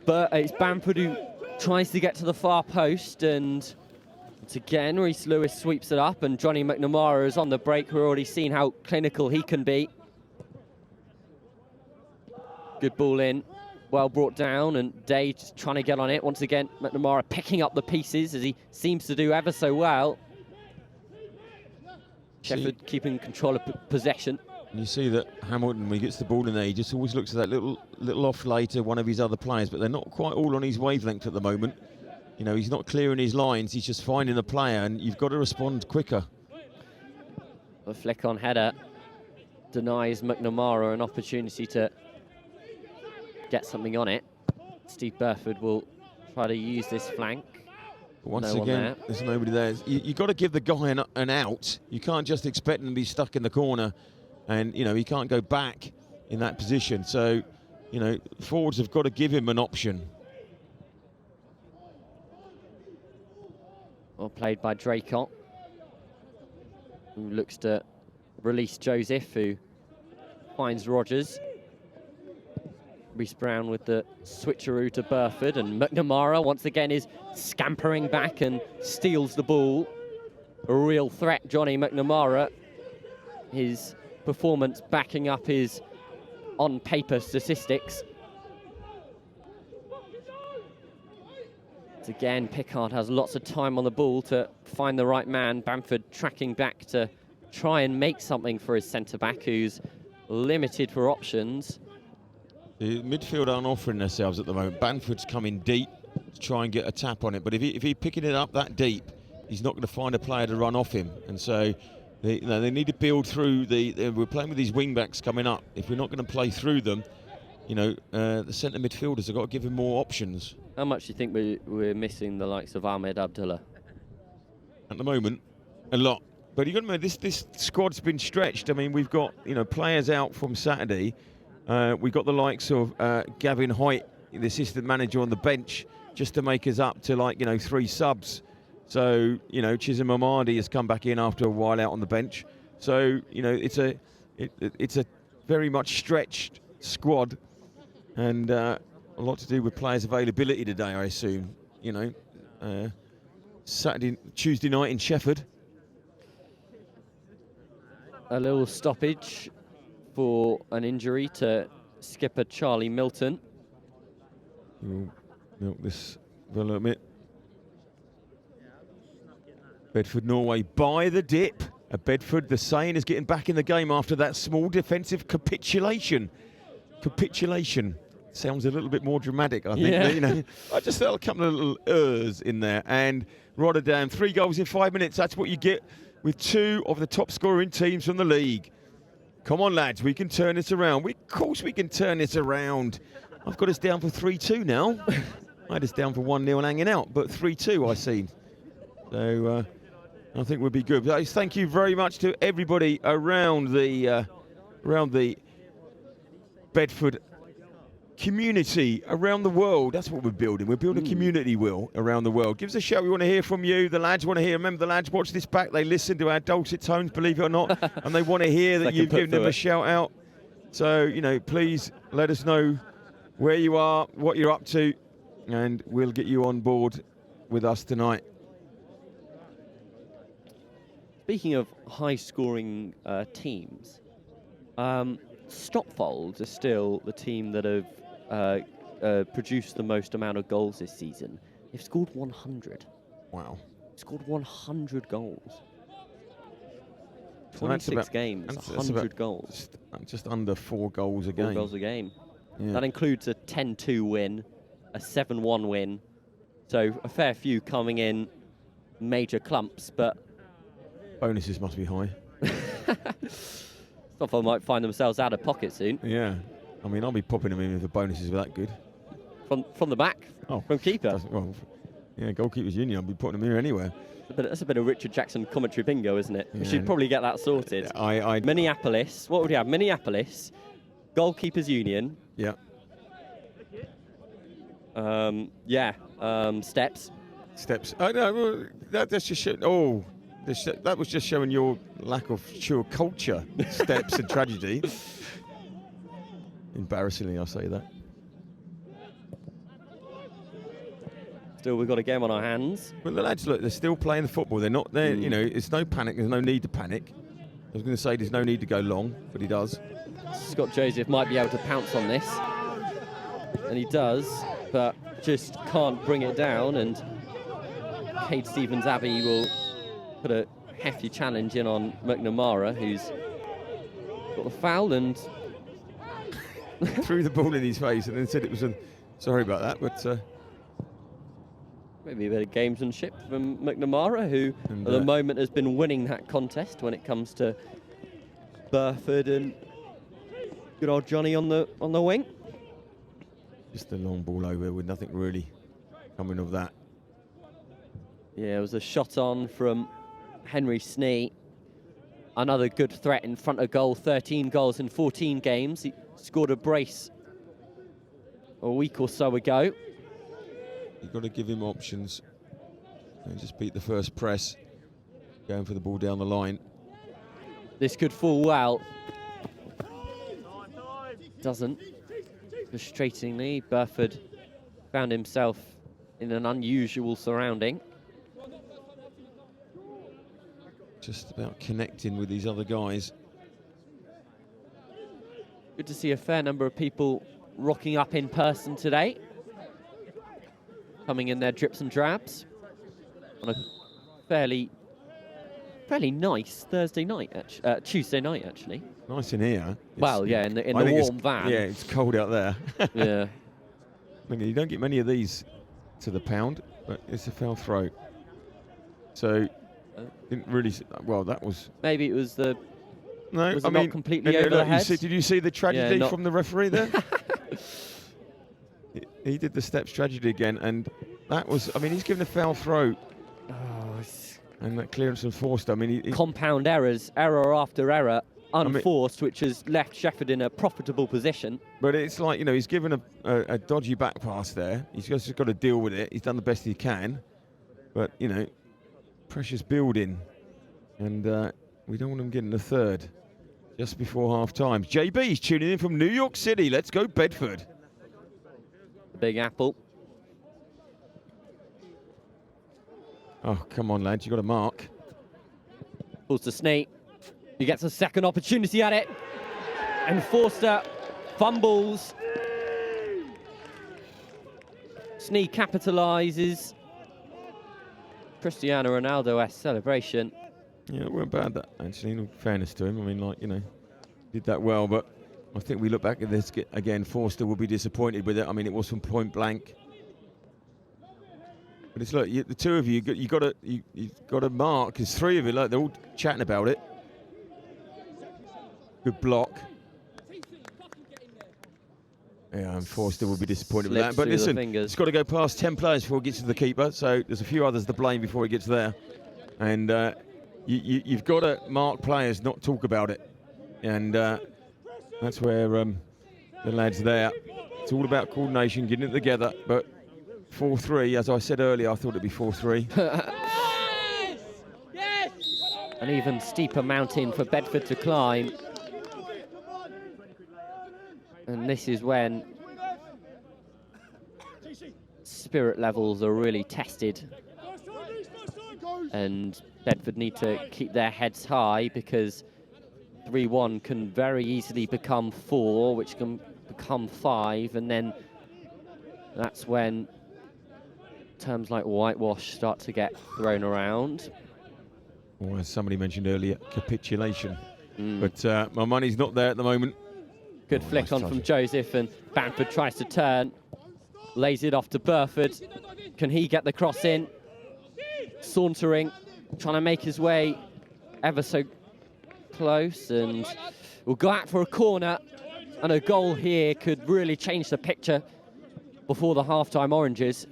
Bamford who tries to get to the far post, and once again, Reese Lewis sweeps it up, and Johnny McNamara is on the break. We've already seen how clinical he can be. Good ball in, well brought down, and Day just trying to get on it. Once again, McNamara picking up the pieces, as he seems to do ever so well. Shefford keeping control of possession. You see that Hamilton, when he gets the ball in there, he just always looks at that little off later, one of his other players, but they're not quite all on his wavelength at the moment. You know, he's not clearing his lines, he's just finding the player, and you've got to respond quicker. A flick-on header denies McNamara an opportunity to get something on it. Steve Burford will try to use this flank. But once again, there's nobody there. You've got to give the guy an out. You can't just expect him to be stuck in the corner, and, you know, he can't go back in that position. So, you know, forwards have got to give him an option. Well played by Draycott, who looks to release Joseph, who finds Rogers. Reese Brown with the switcheroo to Burford, and McNamara once again is scampering back and steals the ball. A real threat, Johnny McNamara. His performance backing up his on-paper statistics. Once again, Pickard has lots of time on the ball to find the right man. Bamford tracking back to try and make something for his centre-back, who's limited for options. The midfield aren't offering themselves at the moment. Bamford's coming deep to try and get a tap on it, but if he's picking it up that deep, he's not going to find a player to run off him. And so they need to build through we're playing with these wing backs coming up. If we're not going to play through them, you know, the centre midfielders have got to give him more options. How much do you think we're missing the likes of Ahmed Abdullah? At the moment, a lot. But you've got to remember, this squad's been stretched. I mean, we've got, you know, players out from Saturday. We've got the likes of Gavin Hoyt, the assistant manager, on the bench just to make us up to, like, you know, 3 subs. So, you know, Chisholm Amadi has come back in after a while out on the bench. So, you know, it's a very much stretched squad, and a lot to do with players' availability today, I assume. You know, Tuesday night in Shefford. A little stoppage for an injury to skipper Charlie Milton. We'll milk this for a little bit. Bedford, Norway by the dip. Bedford, the saying, is getting back in the game after that small defensive capitulation. Capitulation sounds a little bit more dramatic, I think. Yeah. You know, I just felt a couple of little ers in there. And Rotterdam, 3 goals in 5 minutes. That's what you get with 2 of the top scoring teams from the league. Come on, lads, we can turn this around. Of course we can turn this around. I've got us down for 3-2 now. I had us down for 1-0 hanging out, but 3-2 I seen. So I think we'll be good. But thank you very much to everybody around the Bedford community around the world. That's what we're building. We're building a community, Will, around the world. Give us a shout. We want to hear from you. The lads want to hear. Remember, the lads watch this back. They listen to our dulcet tones, believe it or not, and they want to hear that you've given them a shout out. So, you know, please let us know where you are, what you're up to, and we'll get you on board with us tonight. Speaking of high-scoring teams, Stopfolds are still the team that have produced the most amount of goals this season. They've scored 100. Wow. Scored 100 goals. So 26 games, 100 goals. Just under 4 goals a game. 4 goals a game. Yeah. That includes a 10-2 win, a 7-1 win. So a fair few coming in major clumps, but bonuses must be high. Stopfolds might find themselves out of pocket soon. Yeah. I mean, I'll be popping them in if the bonuses are that good. From the back? Oh, from keeper? Well, yeah, goalkeepers union, I'll be putting them here anywhere. But that's a bit of Richard Jackson commentary bingo, isn't it? Yeah. We should probably get that sorted. I Minneapolis. What would you have? Minneapolis, goalkeepers union. Yeah. Steps. Steps. Oh, no, that's just that was just showing your lack of pure culture. Steps and tragedy. Embarrassingly, I say that. Still, we've got a game on our hands. Well, the lads, look, they're still playing the football. They're not there. You know, it's no panic. There's no need to panic. I was going to say there's no need to go long, but he does. Scott Joseph might be able to pounce on this, and he does, but just can't bring it down. And Cade Stevens-Abbey will put a hefty challenge in on McNamara, who's got the foul and threw the ball in his face and then said it was sorry about that, but maybe a bit of gamesmanship from McNamara, who And, at the moment has been winning that contest when it comes to Bedford, and good old Johnny on the wing. just a long ball over with nothing really coming of that. Yeah, it was a shot on from Henry Snee. Another good threat in front of goal, 13 goals in 14 games. He scored a brace a week or so ago. You've got to give him options. And just beat the first press, going for the ball down the line. This could fall well. Doesn't. Frustratingly, Bedford found himself in an unusual surrounding. Just about connecting with these other guys. Good to see a fair number of people rocking up in person today, coming in their drips and drabs on a fairly nice Thursday night, Tuesday night actually. Nice in here. Well, yeah, in the I think warm van. Yeah, it's cold out there. Yeah. You don't get many of these to the pound, but it's a foul throw. So, didn't really. Well, that was. Maybe it was the. No, was I it mean, not completely over the head? Did you see the tragedy Yeah, from the referee there? He did the steps tragedy again, and that was. I mean, he's given a foul throw. Oh, And that clearance enforced. I mean, compound errors, error after error, unforced, which has left Shefford in a profitable position. But it's like, he's given a dodgy back pass there. He's just got to deal with it. He's done the best he can. But, pressure's building. And we don't want him getting a third just before half-time. JB's tuning in from New York City. Let's go Bedford. Big Apple. Oh, come on, lads. You've got to mark. Pulls to Snee. He gets a second opportunity at it. And Forster fumbles. Snee capitalises. Cristiano Ronaldo-esque celebration. Yeah, it weren't bad, that, actually, in fairness to him. I mean, did that well. But I think we look back at this again, Forster will be disappointed with it. I mean, it was from point blank. But it's like the two of you, you've got to mark. There's three of you, like they're all chatting about it. Good block. Yeah, and Forster will be disappointed with that. But listen, it's got to go past 10 players before it gets to the keeper. So there's a few others to blame before it gets there. And you've got to mark players, not talk about it. And that's where the lads there. It's all about coordination, getting it together. But 4-3, as I said earlier, I thought it'd be 4-3. An even steeper mountain for Bedford to climb. And this is when spirit levels are really tested. And Bedford need to keep their heads high, because 3-1 can very easily become 4, which can become 5, and then that's when terms like whitewash start to get thrown around. Or as somebody mentioned earlier, capitulation. But my money's not there at the moment. Good flick on from Joseph, and Bamford tries to turn, lays it off to Bedford. Can he get the cross in? Sauntering, trying to make his way ever so close, and will go out for a corner, and a goal here could really change the picture before the half-time Oranges.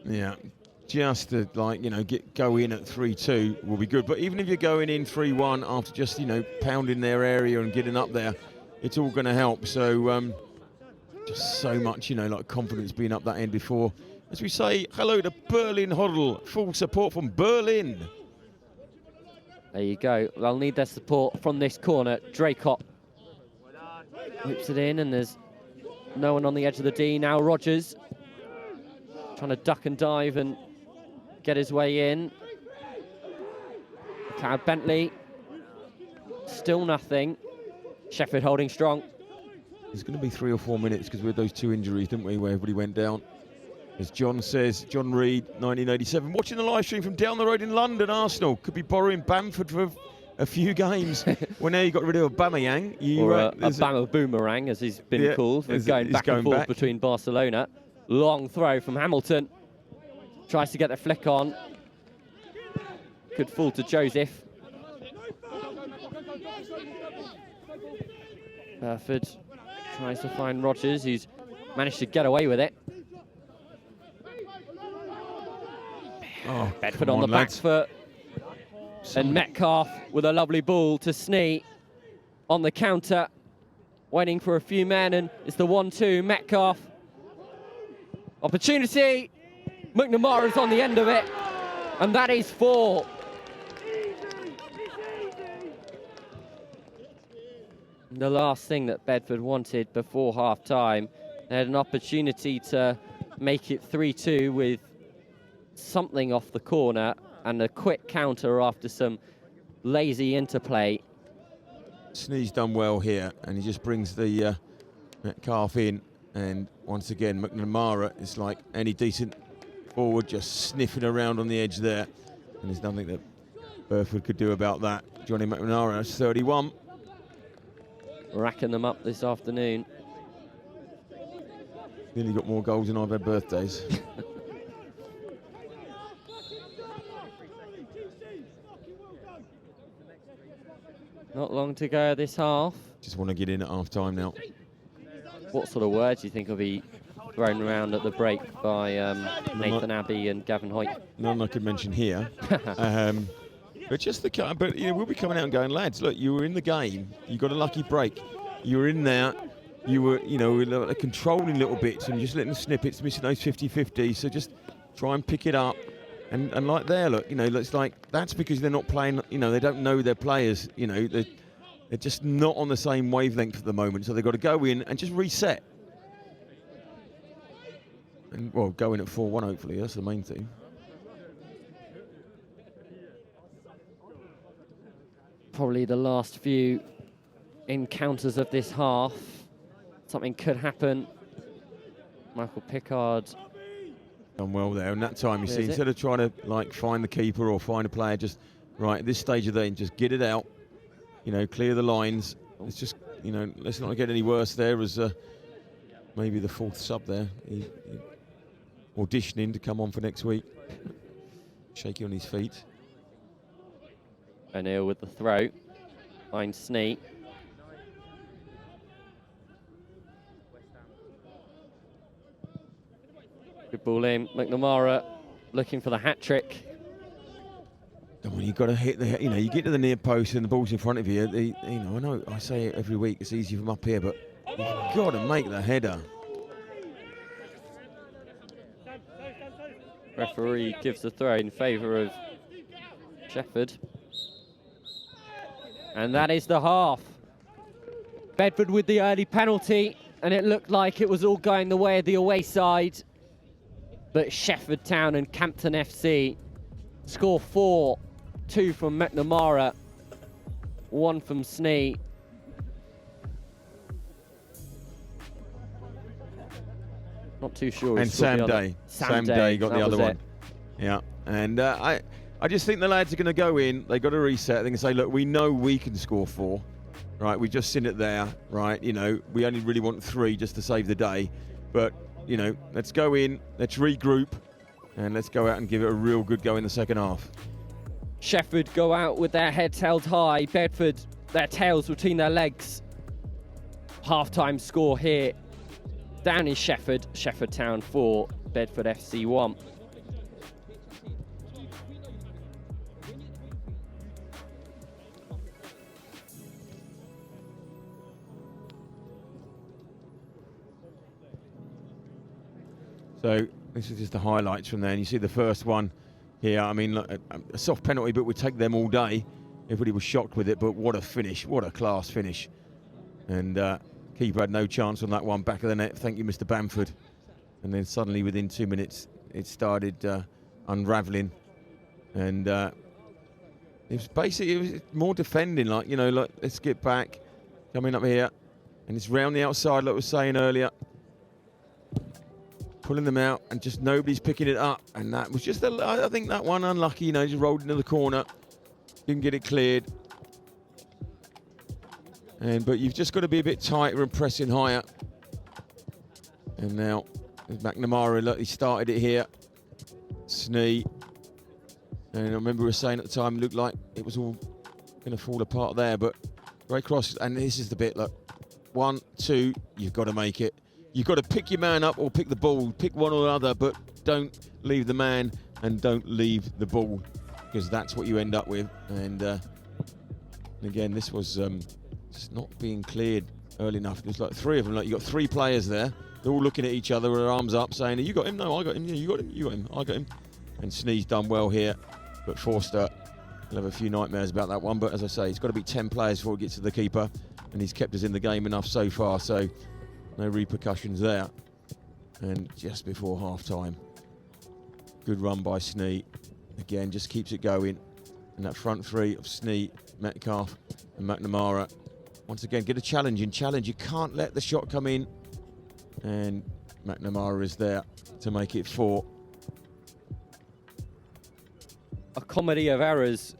Yeah, just to go in at 3-2 will be good. But even if you're going in 3-1 after just pounding their area and getting up there, it's all going to help. So just so much confidence being up that end before. As we say hello to Berlin Hoddle, full support from Berlin. There you go. They'll need their support from this corner. Draycott whips it in, and there's no one on the edge of the D now. Rogers trying to duck and dive and get his way in. Cloud Bentley, still nothing. Shefford holding strong. There's going to be 3 or 4 minutes because we had those 2 injuries, didn't we, where everybody went down. As John says, John Reed, 1987, watching the live stream from down the road in London, Arsenal. Could be borrowing Bamford for a few games. Well, now you got rid of Aubameyang. Or a Bama boomerang, as he's been called, going back and forth between Barcelona. Long throw from Hamilton. Tries to get the flick on. Could fall to Joseph. Bedford tries to find Rogers, who's managed to get away with it. Oh, Bedford on the back foot. And Metcalf with a lovely ball to Snee on the counter. Waiting for a few men, and it's the 1-2. Metcalf. Opportunity. McNamara's on the end of it. And that is 4. The last thing that Bedford wanted before half-time. They had an opportunity to make it 3-2 with something off the corner and a quick counter after some lazy interplay. Snee's done well here, and he just brings the Metcalf in. And once again, McNamara is like any decent forward, just sniffing around on the edge there. And there's nothing that Bedford could do about that. Johnny McNamara is 31. Racking them up this afternoon. Nearly got more goals than I've had birthdays. Not long to go this half. Just want to get in at half-time now. What sort of words do you think will be thrown around at the break by Nathan Abbey and Gavin Hoyt? None I could mention here. But just but you know, we'll be coming out and going, lads, look, you were in the game, you got a lucky break, you were in there, you were, you know, controlling little bits and just letting snippets, missing those 50-50. So just try and pick it up. And like there, look, you know, it's like that's because they're not playing, you know, they don't know their players, you know, they're just not on the same wavelength at the moment. So they've got to go in and just reset. And, well, go in at 4-1, hopefully. That's the main thing. Probably the last few encounters of this half. Something could happen. Michael Pickard done well there. And that time, you see, instead of trying to like find the keeper or find a player, just right at this stage of the game, just get it out. You know, clear the lines. It's just, you know, let's not get any worse there as maybe the 4th sub there. He auditioning to come on for next week. Shaky on his feet. O'Neill with the throw. Finds Snee. Good ball in. McNamara looking for the hat-trick. When you've got to hit the, you know, you get to the near post and the ball's in front of you. You know, I know I say it every week, it's easy from up here, but you've got to make the header. Referee gives the throw in favour of Shefford. And that is the half. Bedford with the early penalty, and it looked like it was all going the way of the away side. But Shefford Town and Campton FC score 4, 2 from McNamara, 1 from Snee. Not too sure. And Sam Day. Sam Day got the other one. Yeah, and I just think the lads are going to go in. They've got to reset. They're going to say, look, we know we can score 4. Right, we've just seen it there. Right, you know, we only really want 3 just to save the day. But, you know, let's go in, let's regroup, and let's go out and give it a real good go in the second half. Shefford go out with their heads held high. Bedford, their tails between their legs. Half-time score here. Down in Shefford. Shefford Town 4, Bedford FC 1. So this is just the highlights from there. And you see the first one here. I mean, look, a soft penalty, but we'd take them all day. Everybody was shocked with it, but what a finish. What a class finish. And keeper had no chance on that one. Back of the net. Thank you, Mr. Bamford. And then suddenly within 2 minutes, it started unravelling. And it was basically, it was more defending, like, you know, like, let's get back. Coming up here. And it's round the outside, like I was saying earlier. Pulling them out, and just nobody's picking it up. And that was just, I think that one unlucky, you know, just rolled into the corner. Didn't get it cleared. But you've just got to be a bit tighter and pressing higher. And now McNamara, look, he started it here. Snee. And I remember we were saying at the time, it looked like it was all going to fall apart there, but great cross. And this is the bit, look. 1, 2, you've got to make it. You've got to pick your man up or pick the ball. Pick one or the other, but don't leave the man and don't leave the ball, because that's what you end up with. And again, this was just not being cleared early enough. There's like 3 of them. Like, you got 3 players there. They're all looking at each other with their arms up, saying, "You got him? No, I got him. Yeah, you got him. You got him. I got him." And Snee's done well here, but Forster will have a few nightmares about that one. But as I say, it's got to be 10 players before it gets to the keeper, and he's kept us in the game enough so far, so no repercussions there. And just before half-time, good run by Snee. Again, just keeps it going. And that front 3 of Snee, Metcalf and McNamara, once again, get a challenge. You can't let the shot come in. And McNamara is there to make it 4. A comedy of errors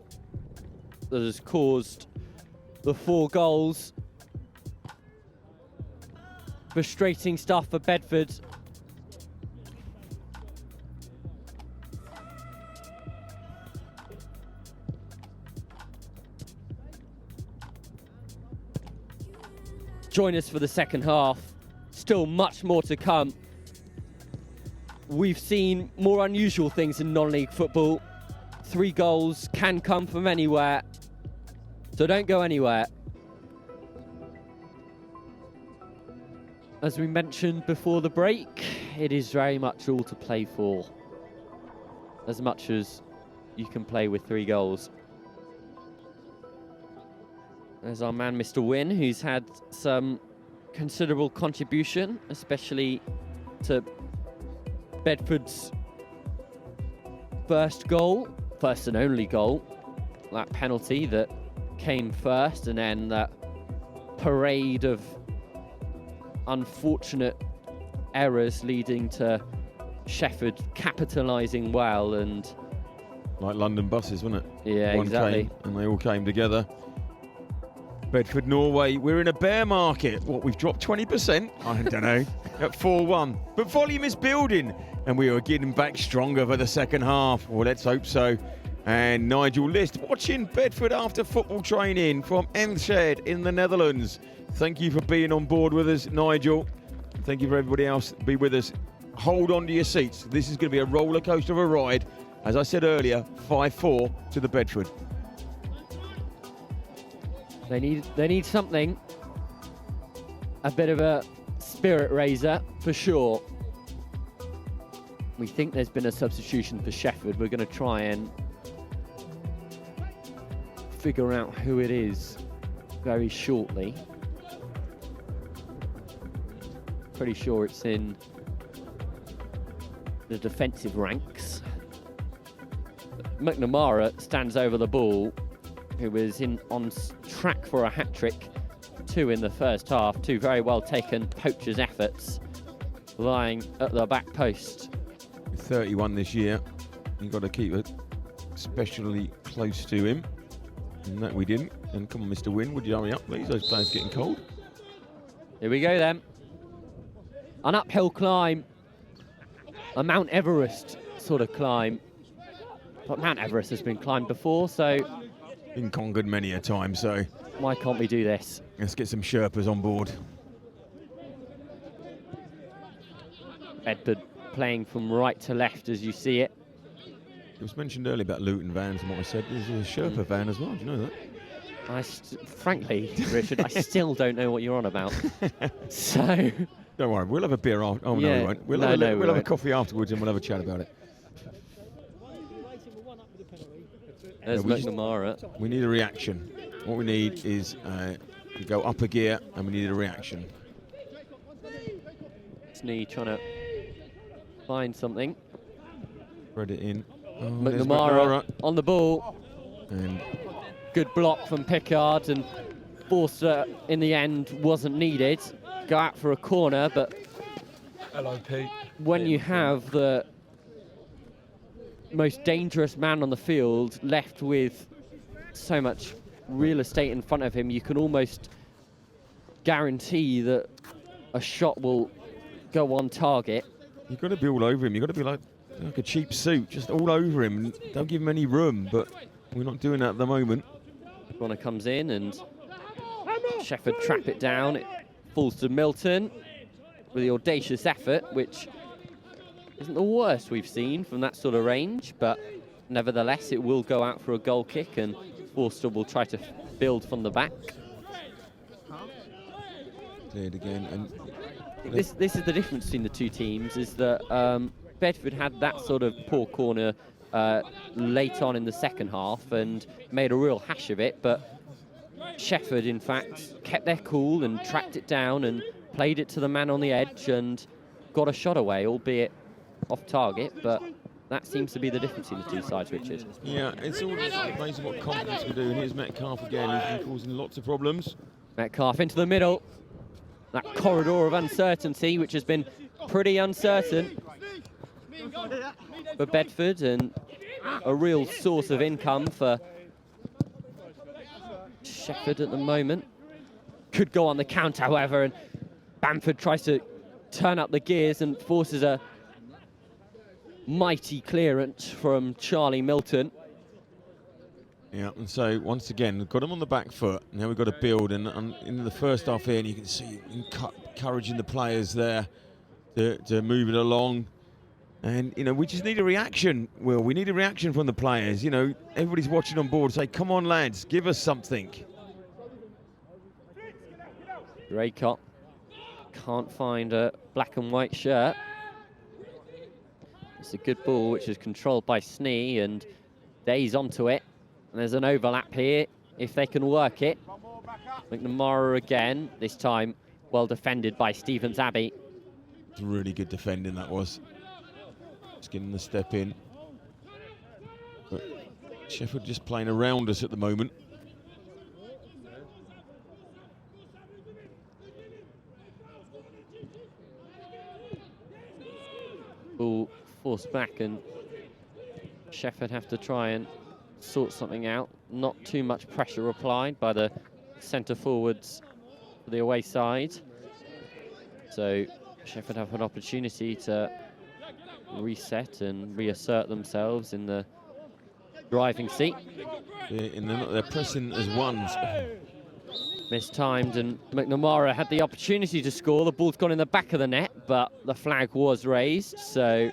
that has caused the 4 goals. Frustrating stuff for Bedford. Join us for the second half. Still much more to come. We've seen more unusual things in non-league football. 3 goals can come from anywhere, so don't go anywhere. As we mentioned before the break, it is very much all to play for, as much as you can play with 3 goals. There's our man, Mr. Wynn, who's had some considerable contribution, especially to Bedford's first and only goal. That penalty that came first, and then that parade of unfortunate errors leading to Shefford capitalising well. And like London buses, wasn't it? Yeah, One exactly. came and they all came together. Bedford, Norway, we're in a bear market. What, we've dropped 20%? I don't know. At 4-1. But volume is building, and we are getting back stronger for the second half. Well, let's hope so. And Nigel List watching Bedford after football training from Enschede in the Netherlands. Thank you for being on board with us, Nigel. Thank you for everybody else to be with us. Hold on to your seats. This is going to be a roller coaster of a ride. As I said earlier, 5-4 to the Bedford. They need something. A bit of a spirit raiser, for sure. We think there's been a substitution for Shefford. We're going to try and figure out who it is very shortly. Pretty sure it's in the defensive ranks. McNamara stands over the ball, who was on track for a hat-trick. 2 in the first half, 2 very well taken poacher's efforts, lying at the back post. 31 this year. You've got to keep it especially close to him. And that we didn't. And come on, Mr. Wynn, would you hurry up, please? Those players getting cold. Here we go then. An uphill climb. A Mount Everest sort of climb. But Mount Everest has been climbed before, so Been conquered many a time, so why can't we do this? let's get some Sherpas on board. Bedford playing from right to left as you see it. It was mentioned earlier about Luton vans and what I said. There's a Sherpa van as well. Do you know that? Frankly, Richard, I still don't know what you're on about. So Don't worry, we'll have a beer after. Oh, no, Yeah. we won't. We'll No, have, no, we we'll have a won't. coffee afterwards and we'll have a chat about it. there's we just- McNamara. We need a reaction. What we need is to go up a gear and we need a reaction. Snee trying to find something. Spread it in. Oh, there's McNamara on the ball. And Good block from Pickard, and Forster in the end wasn't needed. Go out for a corner, but Hello, Pete. when you have the most dangerous man on the field left with so much real estate in front of him, you can almost guarantee that a shot will go on target. You've got to be all over him. You've got to be like a cheap suit, just all over him. And don't give him any room, but we're not doing that at the moment. Corner comes in and Shefford trap it down. It falls to Milton with the audacious effort, which isn't the worst we've seen from that sort of range, but nevertheless it will go out for a goal kick and Forster will try to build from the back. Cleared again. And this is the difference between the two teams, is that Bedford had that sort of poor corner late on in the second half and made a real hash of it, but Shefford in fact kept their cool and tracked it down and played it to the man on the edge and got a shot away, albeit off target, but that seems to be the difference in the two sides, Richard. Yeah, it's all amazing what confidence can do. And here's Metcalf again, who's been causing lots of problems. Metcalf into the middle. That corridor of uncertainty, which has been pretty uncertain for Bedford and a real source of income for Shefford at the moment. Could go on the counter, however, and Bamford tries to turn up the gears and forces a mighty clearance from Charlie Milton. Yeah, and so once again, we've got him on the back foot. Now we've got to build, and in the first half here, and you can see encouraging the players there to move it along. And, you know, we just need a reaction, Will. We need a reaction from the players. You know, everybody's watching on board. Say, come on, lads, give us something. Raycott can't find a black and white shirt. It's a good ball, which is controlled by Snee, and Day's onto it. And there's an overlap here, if they can work it. McNamara again, this time well defended by Stevens Abbey. It's really good defending, that was. Just getting the step in. But Shefford just playing around us at the moment. Ball forced back, and Shefford have to try and sort something out. Not too much pressure applied by the centre forwards for the away side. So Shefford have an opportunity to reset and reassert themselves in the driving seat. They're pressing as ones. Mistimed, and McNamara had the opportunity to score. The ball's gone in the back of the net, but the flag was raised, so...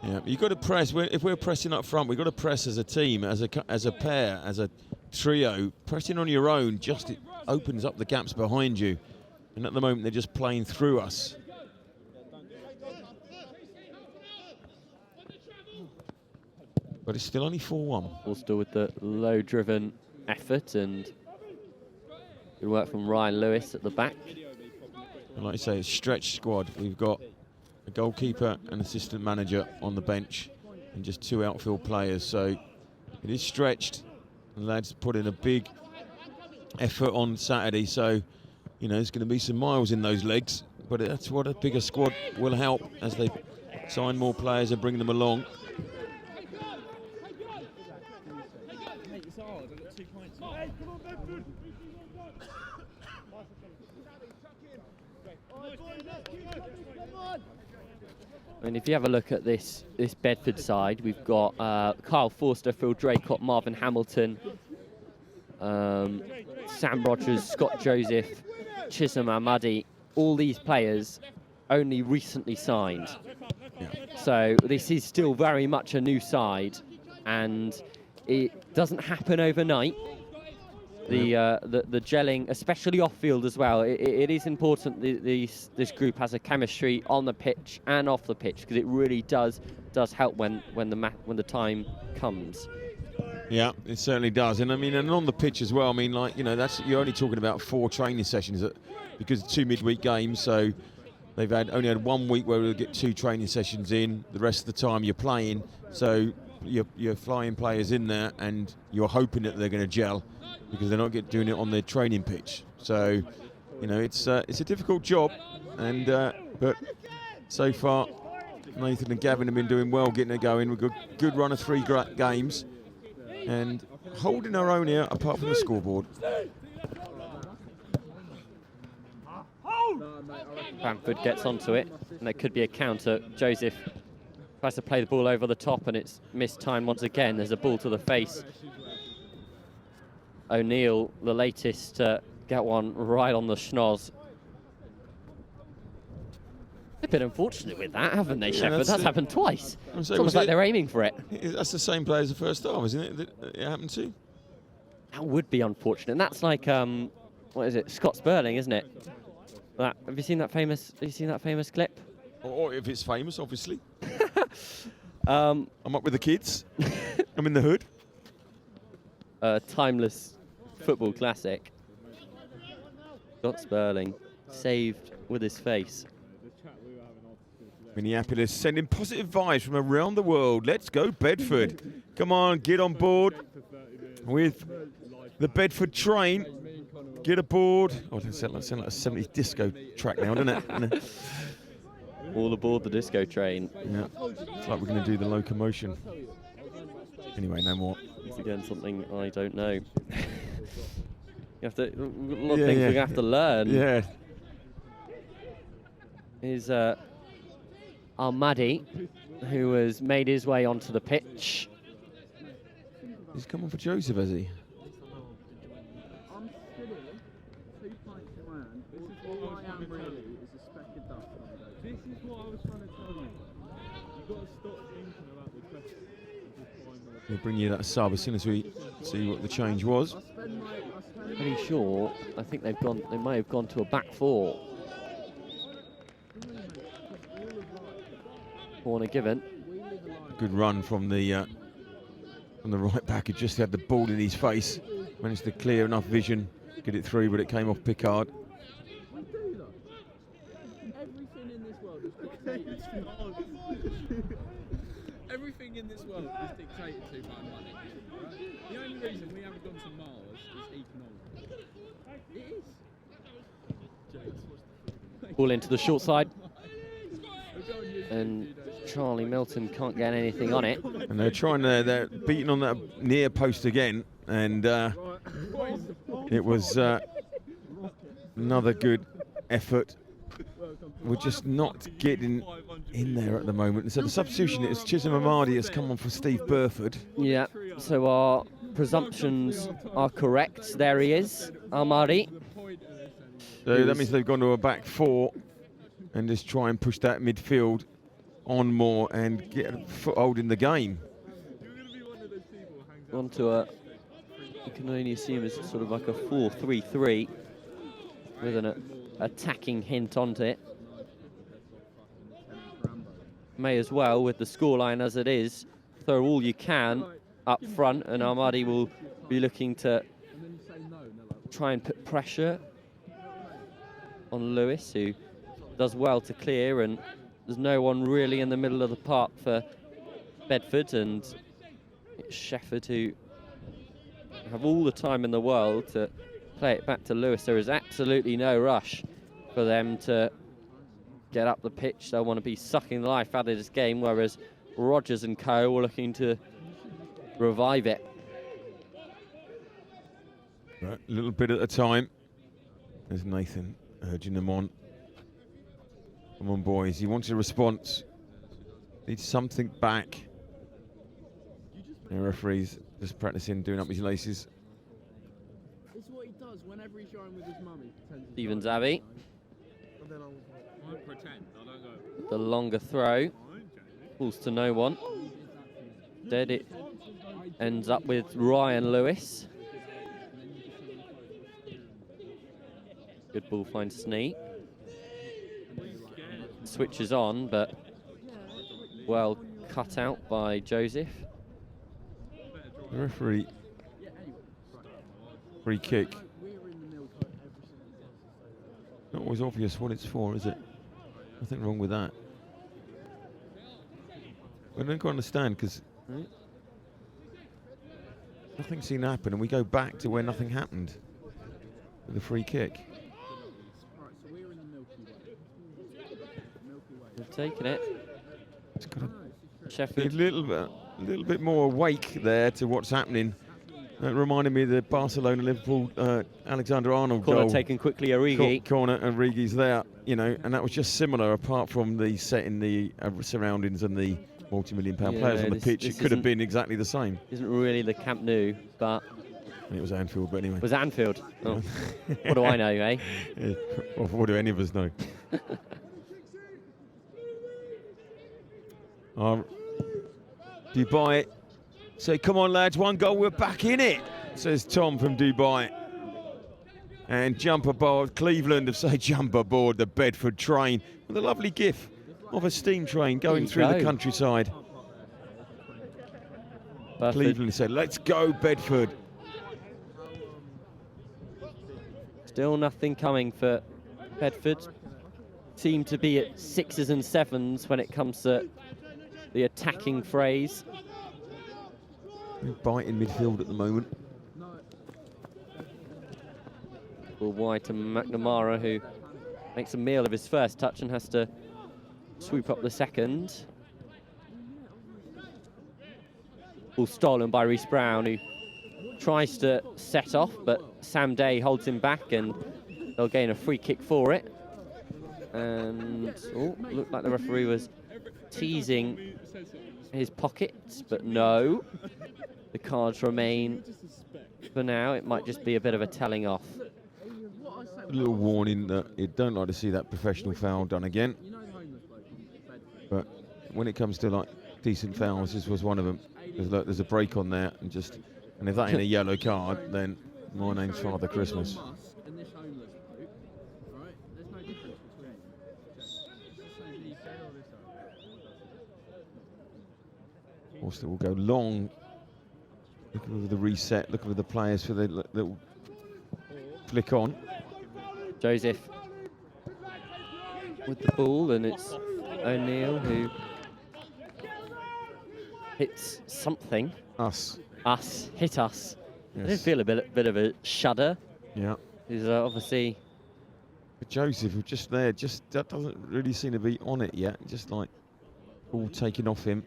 Yeah, you've got to press. If we're pressing up front, we've got to press as a team, as a pair, as a trio. Pressing on your own, just it opens up the gaps behind you. And at the moment, they're just playing through us. But it's still only 4-1. All still with the low-driven effort, and good work from Ryan Lewis at the back. And like I say, it's a stretched squad. We've got a goalkeeper and assistant manager on the bench and just 2 outfield players. So it is stretched. The lads put in a big effort on Saturday. So, you know, there's going to be some miles in those legs. But that's what a bigger squad will help as they sign more players and bring them along. I mean, if you have a look at this Bedford side, we've got Kyle Forster, Phil Draycott, Marvin Hamilton, Sam Rogers, Scott Joseph, Chisholm Ahmadi. All these players only recently signed. Yeah. So this is still very much a new side, and it doesn't happen overnight. The gelling, especially off-field as well, it is important this group has a chemistry on the pitch and off the pitch, because it really does help when the time comes. Yeah, it certainly does. And I mean, and on the pitch as well. I mean, like, you know, you're only talking about 4 training sessions because of 2 midweek games. So they've only had 1 week where we'll get 2 training sessions in. The rest of the time you're playing. So you're flying players in there, and you're hoping that they're going to gel, because they're not doing it on their training pitch. So, you know, it's a difficult job, and but so far Nathan and Gavin have been doing well getting it going. We've got a good run of 3 games and holding our own here apart from the scoreboard. Bamford gets onto it, and there could be a counter. Joseph tries to play the ball over the top, and it's missed time once again. There's a ball to the face. O'Neill, the latest to get one right on the schnoz. They've been unfortunate with that, haven't they, Shefford? That's happened twice. It's almost like they're aiming for it. That's the same player as the first half, isn't it? That it happened to? That would be unfortunate. And that's like, what is it? Scott Sperling, isn't it? Have you seen that famous? Have you seen that famous clip? Or if it's famous, obviously. I'm up with the kids. I'm in the hood. Timeless football classic. Scott Sperling saved with his face. Minneapolis sending positive vibes from around the world. Let's go Bedford. Come on, get on board with the Bedford train. Get aboard. Oh, it sounds like a 70s disco track now, doesn't it? All aboard the disco train. Yeah, it's like we're going to do the locomotion. Anyway, no more. It's again something I don't know. You have to, a lot of things we have to learn. Yeah. Is Ahmadi, who has made his way onto the pitch. He's come on for Joseph, has he? This is what I was trying to tell you. You've got to stop thinking about the question. We'll bring you that sub as soon as we see what the change was. Pretty sure. I think they've gone. They may have gone to a back four. Corner given. Good run from the right back, who just had the ball in his face. Managed to clear enough vision, get it through, but it came off Pickard. Everything in this world is dictated to by money. Right? The only reason we haven't gone to Mars is economic. It is. Ball into the short side. And Charlie Milton can't get anything on it. And they're beating on that near post again. And it was another good effort. We're just not getting in there at the moment. And so the substitution is Chisholm Amadi has come on for Steve Burford. Yeah, so our presumptions are correct. There he is, Amadi. So that means they've gone to a back four and just try and push that midfield on more and get a foothold in the game. Onto a, you can only assume it's sort of like a 4-3-3 with an attacking hint onto it. May as well, with the scoreline as it is, throw all you can up front, and Ahmadi will be looking to try and put pressure on Lewis, who does well to clear, and there's no one really in the middle of the park for Bedford, and it's Shefford who have all the time in the world to play it back to Lewis. There is absolutely no rush for them to get up the pitch. They'll want to be sucking the life out of this game, whereas Rogers and co were looking to revive it. Right, a little bit at a time. There's Nathan urging them on. Come on, boys. He wants a response. Needs something back. The referee's just practicing doing up his laces. It's what he does whenever he's showing with his mummy. Stephen Zabby. I don't pretend. I don't go. The longer throw. Falls to no one. Dead it ends up with Ryan Lewis. Good ball finds Snee. Switches on, but well cut out by Joseph. The referee, free kick. Not always obvious what it's for, is it? Nothing wrong with that. I don't quite understand, because nothing seemed to happen, and we go back to where nothing happened with the free kick. They've taken it. It's got to be Shefford. a little bit more awake there to what's happening That reminded me of the Barcelona-Liverpool Alexander-Arnold Corner goal. taken quickly, Origi. Corner, and Origi's there, you know, and that was just similar, apart from the setting, the surroundings and the multi-million-pound players on the pitch. It could have been exactly the same. Isn't really the Camp Nou, but... It was Anfield, but anyway. It was Anfield. Oh. What do I know, eh? Yeah. Well, what do any of us know? Dubai say, come on lads, one goal, we're back in it, says Tom from Dubai. And jump aboard, Cleveland have said jump aboard the Bedford train with a lovely gif of a steam train going through the countryside. Bedford. Cleveland said, let's go Bedford. Still nothing coming for Bedford. Seem to be at 6s and 7s when it comes to the attacking phrase. Bite in midfield at the moment. Ball wide to McNamara, who makes a meal of his first touch and has to swoop up the second. Ball stolen by Reece Brown, who tries to set off, but Sam Day holds him back, and they'll gain a free kick for it. And looked like the referee was teasing his pockets, but no. The cards remain for now. It might just be a bit of a telling off. A little warning that you don't like to see that professional foul done again. But when it comes to like decent fouls, this was one of them. There's a break on there, and if that ain't a yellow card, then my name's Father Christmas. Austin will go long. Looking for the reset, looking for the players for the little flick on. Joseph with the ball, and it's O'Neill who hits something. Us. Hit us. Yes. I did feel a bit of a shudder. Yeah. He's obviously... But Joseph, who's just there, that doesn't really seem to be on it yet. Just like all taken off him.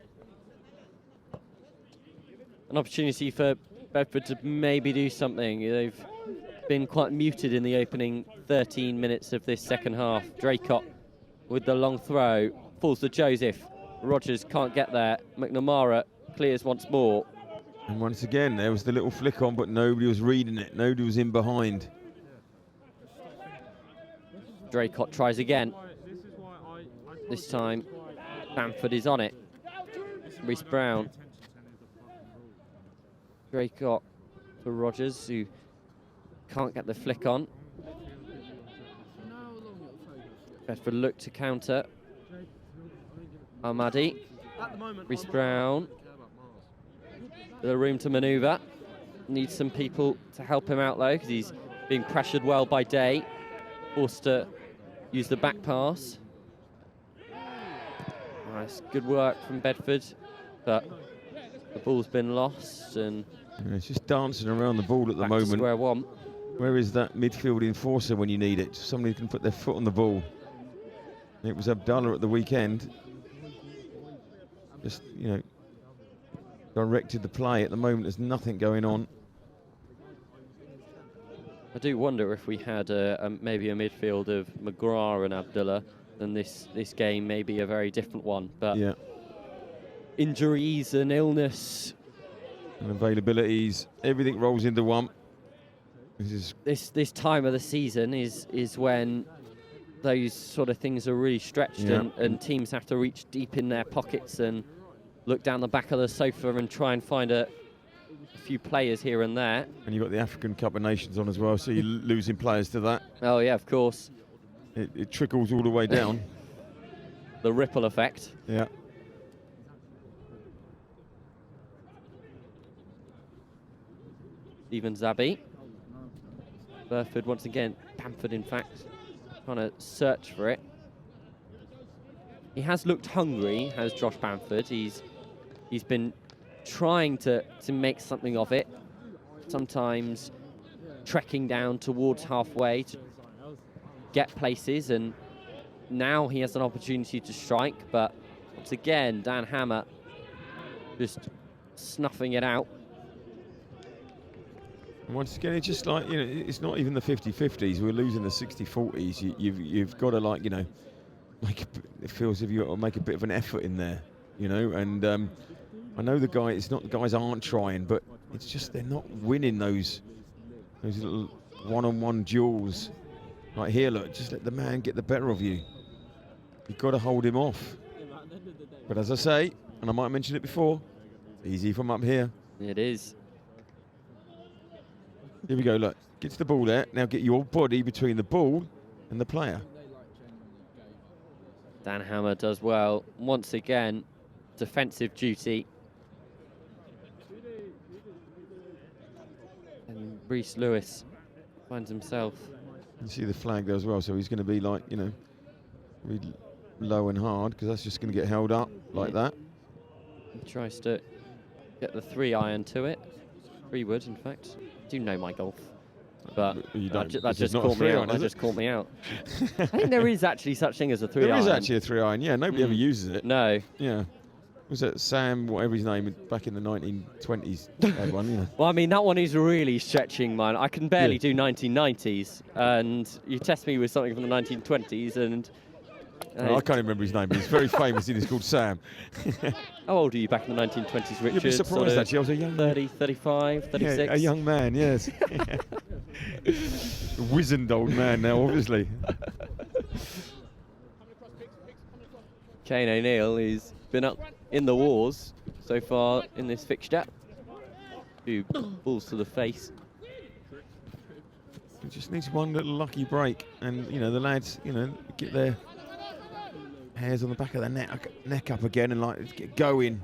An opportunity for Bedford to maybe do something. They've been quite muted in the opening 13 minutes of this second half. Draycott with the long throw, falls to Joseph. Rogers can't get there. McNamara clears once more. And once again, there was the little flick on, but nobody was reading it. Nobody was in behind. Draycott tries again. This time, Bamford is on it. Reece Brown. Draycott to Rogers, who can't get the flick on. Bedford look to counter. Ahmadi. Reece Brown. The room to manoeuvre. Needs some people to help him out though, because he's being pressured well by Day. Forced to use the back pass. Nice, good work from Bedford, but the ball's been lost, and it's just dancing around the ball at the moment. Square one. Where is that midfield enforcer when you need it? Somebody can put their foot on the ball. It was Abdallah at the weekend. Just, you know, directed the play. At the moment, there's nothing going on. I do wonder if we had maybe a midfield of McGrath and Abdullah, then this game may be a very different one. But yeah. Injuries and illness and availabilities, everything rolls into one. This time of the season is when those sort of things are really stretched, yeah. and teams have to reach deep in their pockets and look down the back of the sofa and try and find a few players here and there. And you've got the African Cup of Nations on as well, so you're losing players to that. Oh yeah, of course. It trickles all the way down. The ripple effect. Yeah. Stephen Zabi. Bedford once again, Bamford in fact, trying to search for it. He has looked hungry, has Josh Bamford. He's been trying to make something of it, sometimes trekking down towards halfway to get places, and now he has an opportunity to strike, but once again, Dan Hammer just snuffing it out. And once again, it's just like, it's not even the 50-50s. We're losing the 60-40s. You've got to, like, it feels as if you've got to make a bit of an effort in there, And I know it's not the guys aren't trying, but it's just they're not winning those little one-on-one duels. Like here, look, just let the man get the better of you. You've got to hold him off. But as I say, and I might have mentioned it before, easy from up here. It is. Here we go, look. Gets the ball there. Now get your body between the ball and the player. Dan Hammer does well. Once again, defensive duty. And Reese Lewis finds himself. You see the flag there as well, so he's going to be like, really low and hard, because that's just going to get held up like that. He tries to get the 3-iron to it. 3 wood, in fact. I do know my golf, but that just caught me out. That just caught me out. I think there is actually such thing as a 3-iron. There is actually a 3-iron, yeah. Nobody ever uses it. No. Yeah. Was it Sam, whatever his name, back in the 1920s, had one, Well, I mean, that one is really stretching mine. I can barely do 1990s, and you test me with something from the 1920s, and... I can't even remember his name, but he's very famous. He's called Sam. How old are you back in the 1920s, Richard? You'd be surprised, actually. I was a young 30, 35, 36? Yeah, a young man, yes. A wizened old man now, obviously. Kane O'Neill, he's been up in the wars so far in this fixture. 2 balls to the face. He just needs one little lucky break, and the lads, get their hairs on the back of their neck up again and like get going.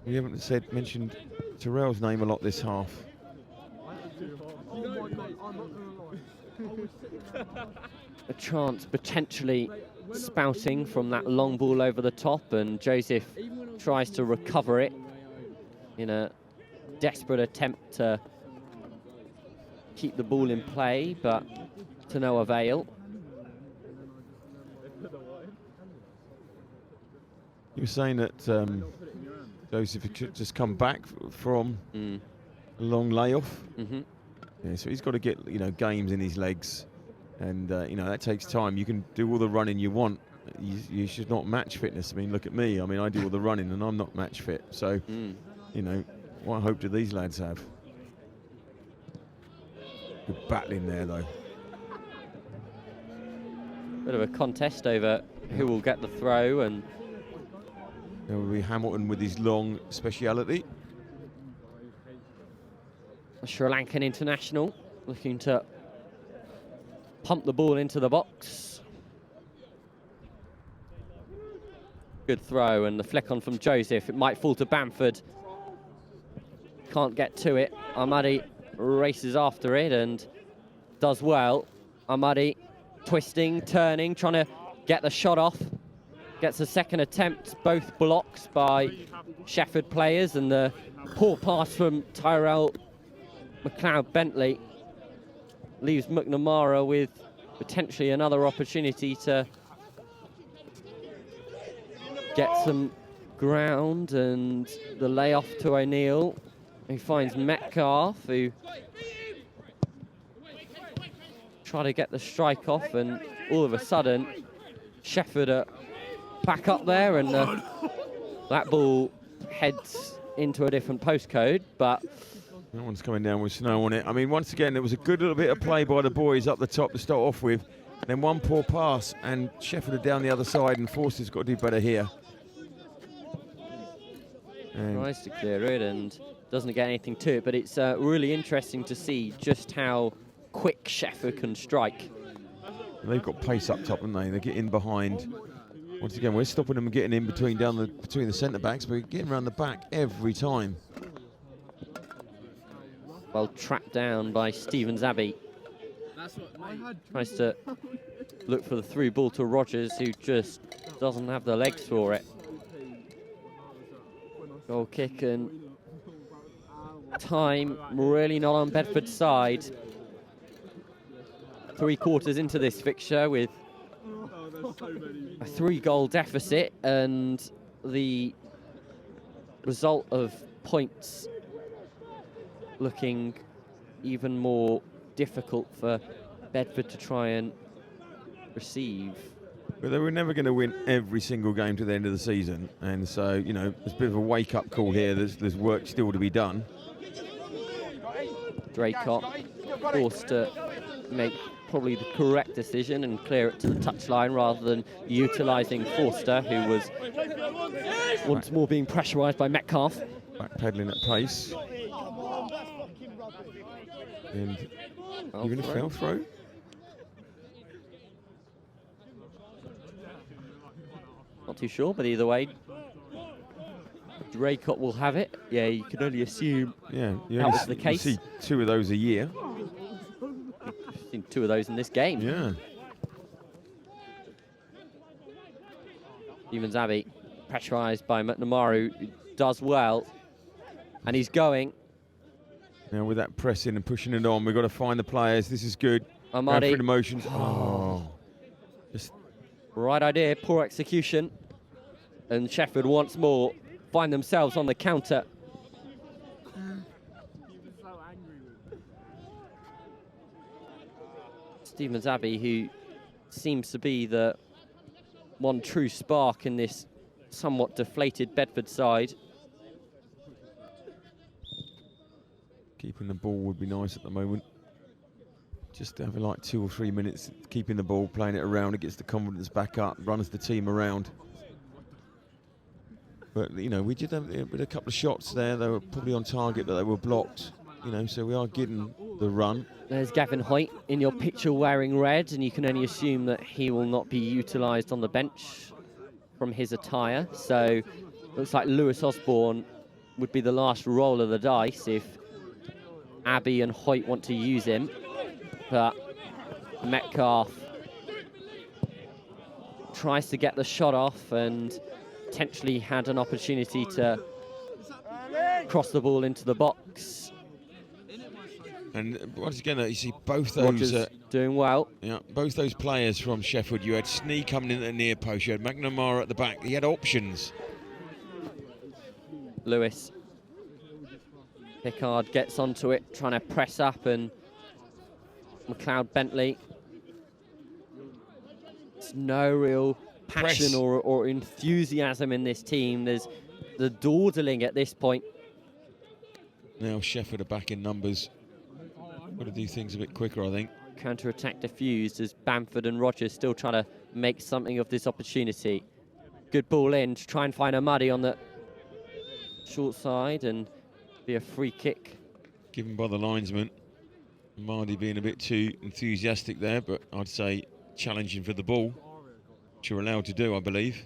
We haven't mentioned Terrell's name a lot this half. A chance potentially spouting from that long ball over the top, and Joseph tries to recover it in a desperate attempt to keep the ball in play, but to no avail. You were saying that Joseph had just come back from a long layoff. Yeah, so he's got to get games in his legs, and that takes time. You can do all the running you want. You should not match fitness. I mean, look at me. I mean, I do all the running, and I'm not match fit. So, what hope do these lads have? Good battling there, though. Bit of a contest over who will get the throw, and there will be Hamilton with his long speciality. A Sri Lankan international looking to pump the ball into the box. Good throw, and the flick on from Joseph. It might fall to Bamford. Can't get to it. Amadi races after it and does well. Amadi twisting, turning, trying to get the shot off. Gets a second attempt, both blocks by Shefford players, and the poor pass from Tyrell McLeod-Bentley leaves McNamara with potentially another opportunity to get some ground, and the layoff to O'Neill, who finds Metcalf, who try to get the strike off, and all of a sudden Shefford are back up there, and that ball heads into a different postcode, but that one's coming down with snow on it. I mean, once again, it was a good little bit of play by the boys up the top to start off with. Then one poor pass, and Shefford are down the other side, and Forster's got to do better here. And tries to clear it and doesn't get anything to it, but it's really interesting to see just how quick Shefford can strike. They've got pace up top, haven't they? They get in behind. Once again, we're stopping them getting in between the centre backs, but we're getting around the back every time. Well trapped down by Stevens Abbey. Tries to look for the through ball to Rogers, who just doesn't have the legs for it. Goal kick, and time really not on Bedford's side. 3 quarters into this fixture with a 3-goal deficit, and the result of points looking even more difficult for Bedford to try and receive. But they were never going to win every single game to the end of the season, and so, you know, there's a bit of a wake-up call here. There's work still to be done. Draycott forced to make probably the correct decision and clear it to the touchline rather than utilising Forster, who was once more being pressurised by Metcalf. Backpedaling at pace. And even a foul throw. Not too sure, but either way, Draycott will have it. Yeah, you can only assume that was the case. You see 2 of those a year. Seen 2 of those in this game. Yeah. Stevens Abbey, pressurised by McNamara, who does well, and he's going. Now with that pressing and pushing it on, we've got to find the players. This is good. Amadi. Going through the motions. Oh. Just right idea, poor execution. And Shefford once more find themselves on the counter. Stevens Abbey, who seems to be the one true spark in this somewhat deflated Bedford side. keeping the ball would be nice at the moment. Just having like 2 or 3 minutes keeping the ball, playing it around, it gets the confidence back up, runs the team around. But, you know, we did have a couple of shots there. They were probably on target, but they were blocked. You know, so we are getting the run. There's Gavin Hoyt in your picture wearing red, and you can only assume that he will not be utilised on the bench from his attire. So looks like Lewis Osborne would be the last roll of the dice if Abbey and Hoyt want to use him. But Metcalf tries to get the shot off and potentially had an opportunity to cross the ball into the box. And once again, you see both those doing well. Yeah, both those players from Shefford. You had Snee coming in at the near post. You had McNamara at the back. He had options. Lewis. Pickard gets onto it, trying to press up, and McLeod Bentley. There's no real passion or enthusiasm in this team. There's the dawdling at this point. Now Shefford are back in numbers. Got to do things a bit quicker, I think. Counter-attack diffused as Bamford and Rogers still trying to make something of this opportunity. Good ball in to try and find a Muddy on the short side and be a free kick. Given by the linesman. Mardy being a bit too enthusiastic there, but I'd say challenging for the ball, which you're allowed to do, I believe.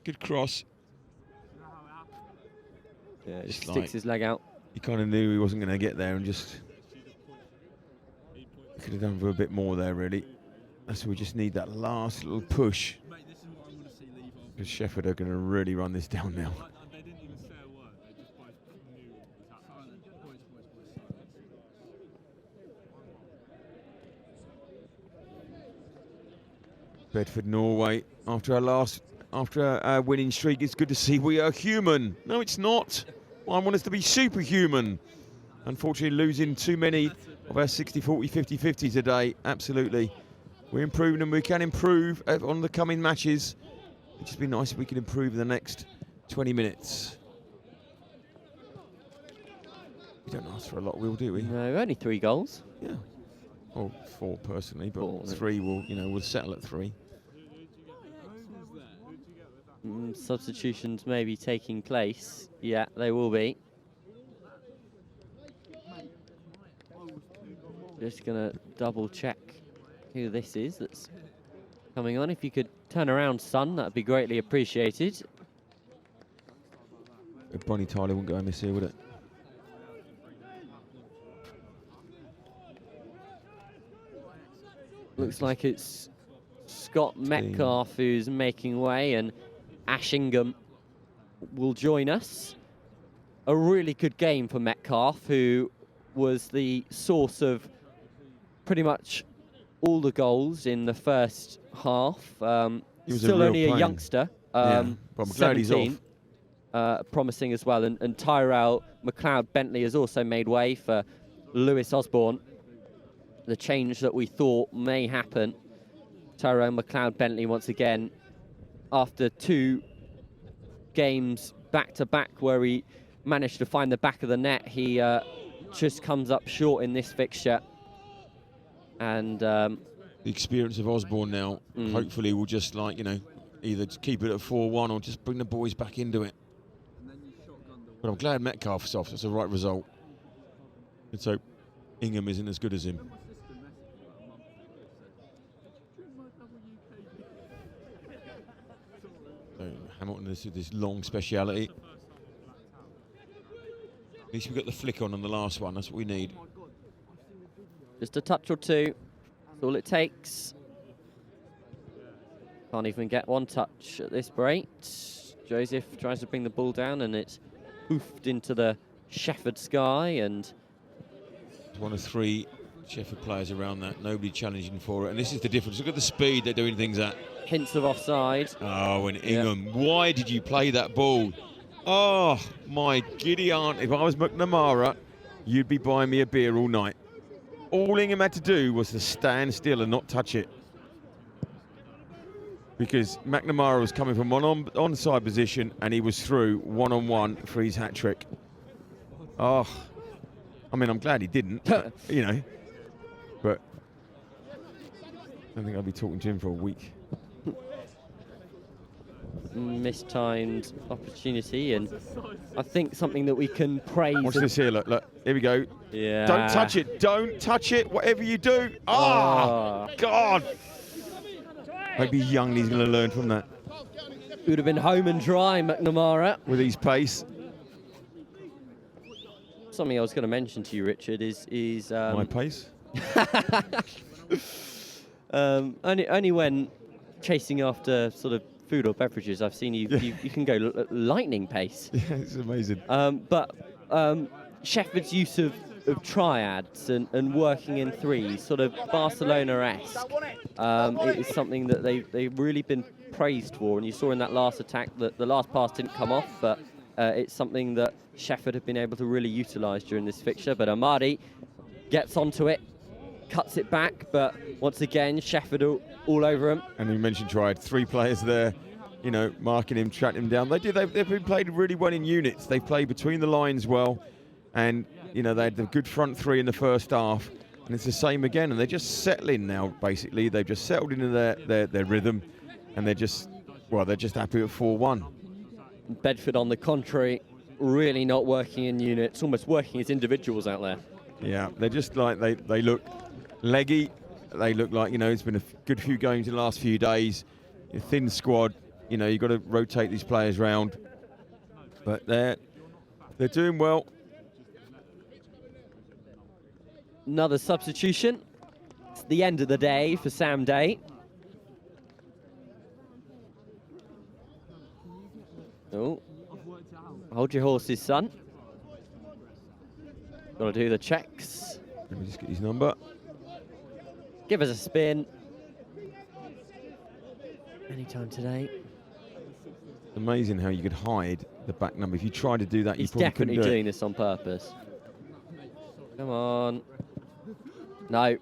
Good cross. Yeah, just sticks his leg out. He kind of knew he wasn't going to get there and just could have done for a bit more there, really. That's why we just need that last little push. Because Shefford are going to really run this down now. Bedford, Norway, after our winning streak, it's good to see we are human. No, it's not. I want us to be superhuman. Unfortunately, losing too many of our 60-40, 50-50 today. Absolutely. We're improving and we can improve on the coming matches. It'd just be nice if we can improve in the next 20 minutes. We don't ask for a lot, will, do we? No, only 3 goals. Yeah. Well, 4 personally, but 4, 3 will, we'll settle at 3. Substitutions may be taking place. Yeah, they will be. Just going to double check who this is that's coming on. If you could turn around, son, that would be greatly appreciated. Bonnie Tyler wouldn't go amiss here, would it? Looks like it's Scott Metcalf who's making way, and Ashingham will join us. A really good game for Metcalf, who was the source of pretty much all the goals in the first half. He was still only a youngster, yeah, but I'm glad he's 17. promising as well. And Tyrell McLeod-Bentley has also made way for Lewis Osborne. The change that we thought may happen. Tyrell McLeod-Bentley once again, after 2 games back-to-back where he managed to find the back of the net, he just comes up short in this fixture. And the experience of Osborne now, hopefully will just either keep it at 4-1 or just bring the boys back into it. But I'm glad Metcalf's off. That's the right result. Let's hope Ingham isn't as good as him. So Hamilton, this long speciality. At least we got the flick on the last one. That's what we need. Just a touch or two. That's all it takes. Can't even get one touch at this break. Joseph tries to bring the ball down and it's hoofed into the Shefford sky, and one of 3 Shefford players around that. Nobody challenging for it. And this is the difference. Look at the speed they're doing things at. Hints of offside. Oh, and Ingham, why did you play that ball? Oh, my giddy aunt. If I was McNamara, you'd be buying me a beer all night. All Ingham had to do was to stand still and not touch it. Because McNamara was coming from one onside position and he was through one-on-one for his hat-trick. Oh, I mean, I'm glad he didn't, you know. But I don't think I'll be talking to him for a week. Mistimed opportunity, and I think something that we can praise. Watch this here, look, here we go. Yeah. Don't touch it, whatever you do. Oh, God. Hope he's young and he's going to learn from that. Would have been home and dry, McNamara. With his pace. Something I was going to mention to you, Richard, is my pace? Only when chasing after sort of food or beverages, I've seen you can go lightning pace. Yeah, it's amazing. But Shefford's use of triads and working in threes, sort of Barcelona-esque, it is something that they've really been praised for. And you saw in that last attack that the last pass didn't come off, but it's something that Shefford have been able to really utilise during this fixture. But Amadi gets onto it, cuts it back, but once again, Shefford all over him. And you mentioned tried 3 players there, you know, marking him, tracking him down. They've been played really well in units. They've played between the lines well, and you know, they had the good front 3 in the first half, and it's the same again. And they're just settling now. Basically, they've just settled into their rhythm, and they're just happy at 4-1. Bedford, on the contrary, really not working in units, almost working as individuals out there. Yeah, they're just like they look leggy. They look like, you know, it's been a good few games in the last few days. A thin squad, you know, you've got to rotate these players round. But they're doing well. Another substitution. It's the end of the day for Sam Day. Oh, hold your horses, son. Got to do the checks. Let me just get his number. Give us a spin. Anytime today. Amazing how you could hide the back number. If you try to do that, He's you probably definitely couldn't do doing it. this on purpose. Come on. No.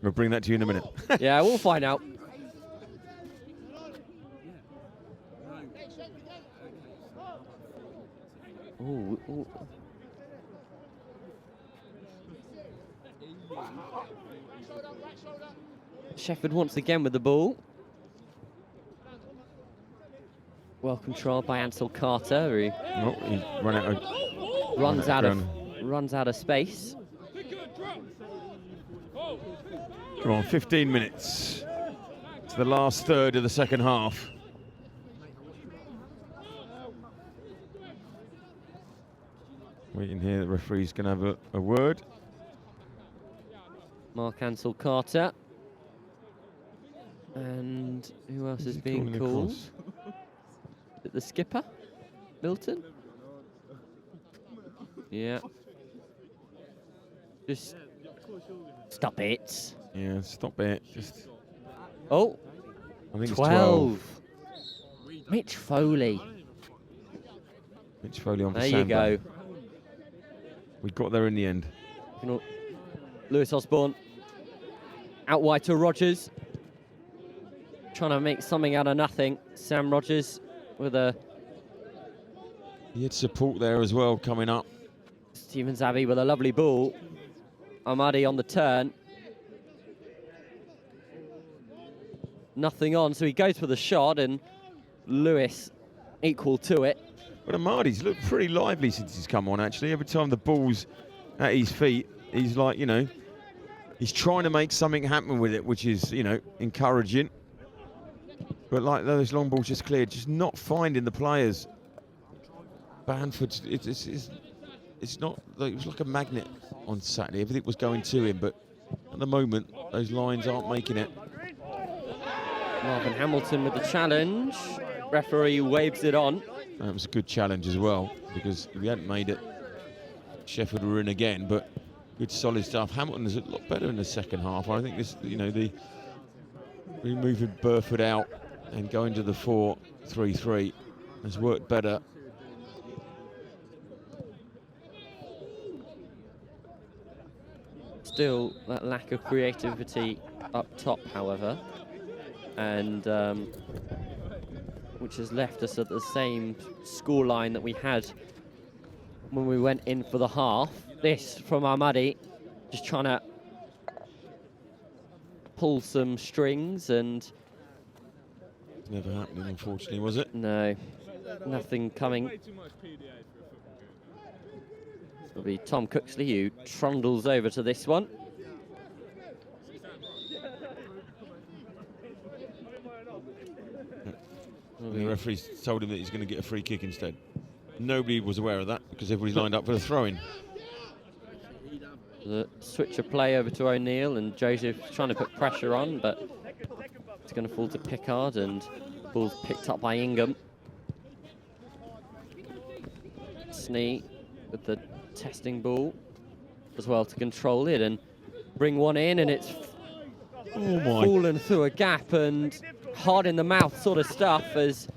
We'll bring that to you in a minute. Yeah, we'll find out. Ooh, ooh. Shefford once again with the ball. Well controlled by Ansel Carter, who He runs out of space. Come on, 15 minutes. It's the last third of the second half. Waiting here, the referee's going to have a word. Mark Ansel Carter. And who else is being called? Is it the skipper? Milton? Yeah. Just stop it. Yeah, stop it. Just. Oh, I think 12. it's 12. Mitch Foley. Mitch Foley on for There you Sandberg. go. We got there in the end. Lewis Osborne out wide to Rogers. Trying to make something out of nothing. Sam Rogers with a... He had support there as well coming up. Stevens Abbey with a lovely ball. Ahmadi on the turn. Nothing on, so he goes for the shot, and Lewis equal to it. But Ahmadi's looked pretty lively since he's come on, actually. Every time the ball's at his feet, he's like, you know, he's trying to make something happen with it, which is, you know, encouraging. But like those long balls just cleared, just not finding the players. Bamford, it's not, it was like a magnet on Saturday. Everything was going to him, but at the moment, those lines aren't making it. Marvin Hamilton with the challenge. Referee waves it on. That was a good challenge as well, because if he hadn't made it, Shefford were in again, but good solid stuff. Hamilton is a lot better in the second half. I think this, you know, the removing Burford out and going to the 4-3-3 has worked better. Still that lack of creativity up top, however, and which has left us at the same scoreline that we had when we went in for the half. This from Ahmadi, just trying to pull some strings, and It's never happening, unfortunately, was it? no, nothing coming. It'll be Tom Cooksley who trundles over to this one. The referee's told him that he's going to get a free kick instead. Nobody was aware of that because everybody's lined up for the throw-in. The switch of play over to O'Neill, and Joseph trying to put pressure on, but it's going to fall to Pickard, and ball's picked up by Ingham. Snee with the testing ball as well to control it and bring one in, and it's fallen through a gap and hard in the mouth sort of stuff as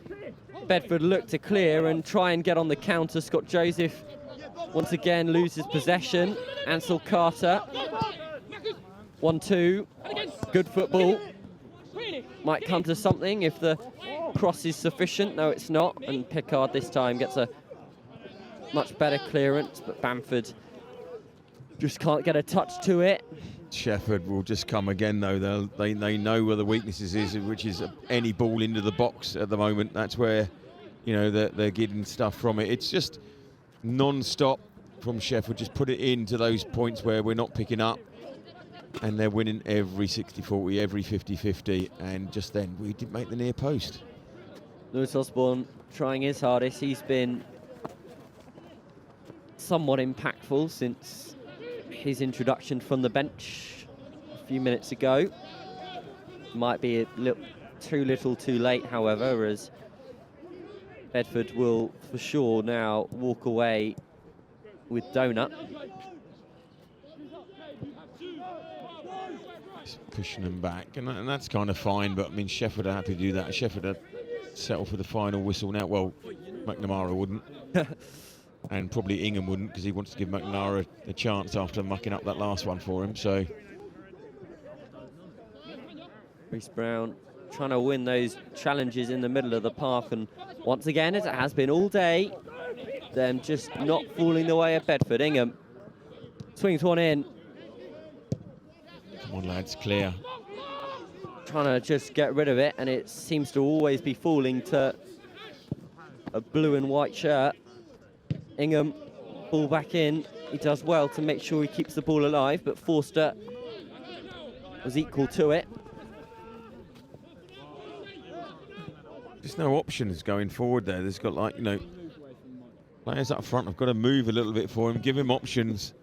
Bedford look to clear and try and get on the counter. Scott Joseph once again loses possession. Ansel Carter, 1-2, good football. Might come to something if the cross is sufficient. No, it's not, and Pickard this time gets a much better clearance, but Bamford just can't get a touch to it. Shefford will just come again, though. They know where the weaknesses is, which is any ball into the box at the moment. That's where, you know, they're getting stuff from it. It's just non-stop from Shefford. Just put it into those points where we're not picking up, and they're winning every 60-40, every 50-50, and just then we didn't make the near post. Lewis Osborne trying his hardest. He's been somewhat impactful since his introduction from the bench a few minutes ago. Might be a too little too late, however, as Bedford will for sure now walk away with Donut. He's pushing them back, and that's kind of fine, but I mean, Shefford are happy to do that. Shefford are settle for the final whistle now. Well, McNamara wouldn't. And probably Ingham wouldn't, because he wants to give McNamara a chance after mucking up that last one for him. So Reece Brown trying to win those challenges in the middle of the park, and once again, as it has been all day, them just not falling the way of Bedford. Ingham swings one in. Come on, lads, clear. Trying to just get rid of it, and it seems to always be falling to a blue and white shirt. Ingham, ball back in. He does well to make sure he keeps the ball alive, but Forster was equal to it. There's no options going forward there. There's got, like, you know, players up front have got to move a little bit for him, give him options,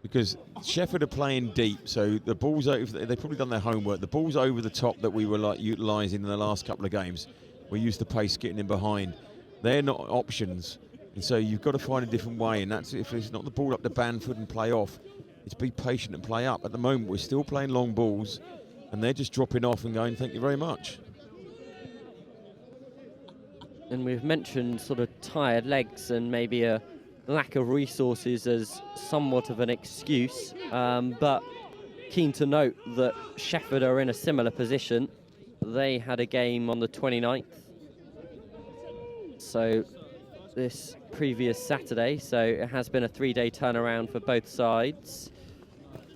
because Shefford are playing deep, so the ball's over. They've probably done their homework. The ball's over the top that we were like utilising in the last couple of games. We used the pace getting in behind. They're not options, and so you've got to find a different way, and that's if it's not the ball up to Bamford and play off, it's be patient and play up. At the moment, we're still playing long balls, and they're just dropping off and going, thank you very much. And we've mentioned sort of tired legs and maybe a lack of resources as somewhat of an excuse, but keen to note that Shefford are in a similar position. They had a game on the 29th, so this previous Saturday, so it has been a 3-day turnaround for both sides.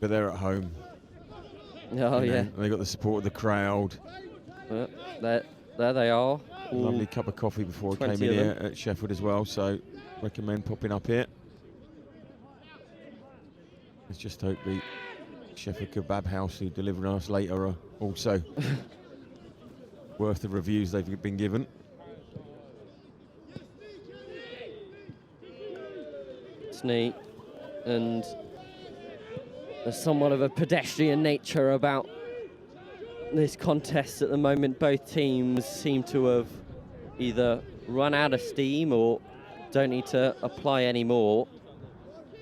But they're at home. Oh, yeah. They got the support of the crowd. There they are. Lovely cup of coffee before I came in here at Shefford as well, so recommend popping up here. Let's just hope the Shefford Kebab House who delivered us later are also worth the reviews they've been given. Neat, and there's somewhat of a pedestrian nature about this contest at the moment. Both teams seem to have either run out of steam or don't need to apply any more.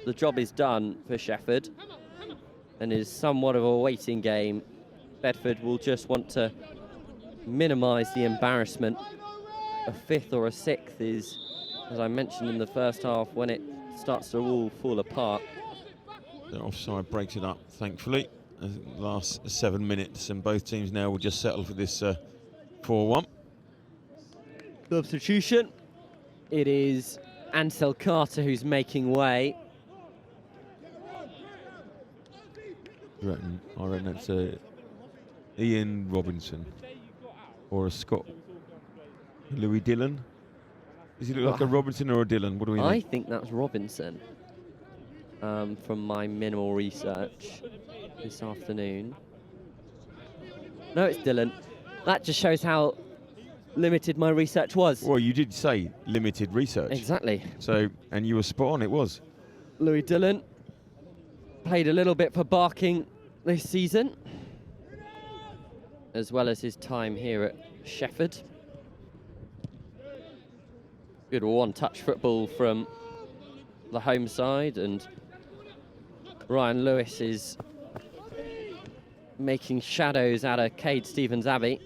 The job is done for Shefford and is somewhat of a waiting game. Bedford will just want to minimise the embarrassment. A 5th or a 6th is, as I mentioned in the first half, when it starts to all fall apart. The offside breaks it up, thankfully. The last 7 minutes, and both teams now will just settle for this 4-1. Substitution. It is Ansel Carter who's making way. I reckon that's Ian Robinson or a Scott. Louis Dillon. Does he look like a Robinson or a Dillon? What do we think? I think that's Robinson, from my minimal research this afternoon. No, it's Dillon. That just shows how limited my research was. Well, you did say limited research. Exactly. So, and you were spot on, it was. Louis Dillon played a little bit for Barking this season, as well as his time here at Shefford. Good one-touch football from the home side, and Ryan Lewis is making shadows out of Cade Stevens-Abbey.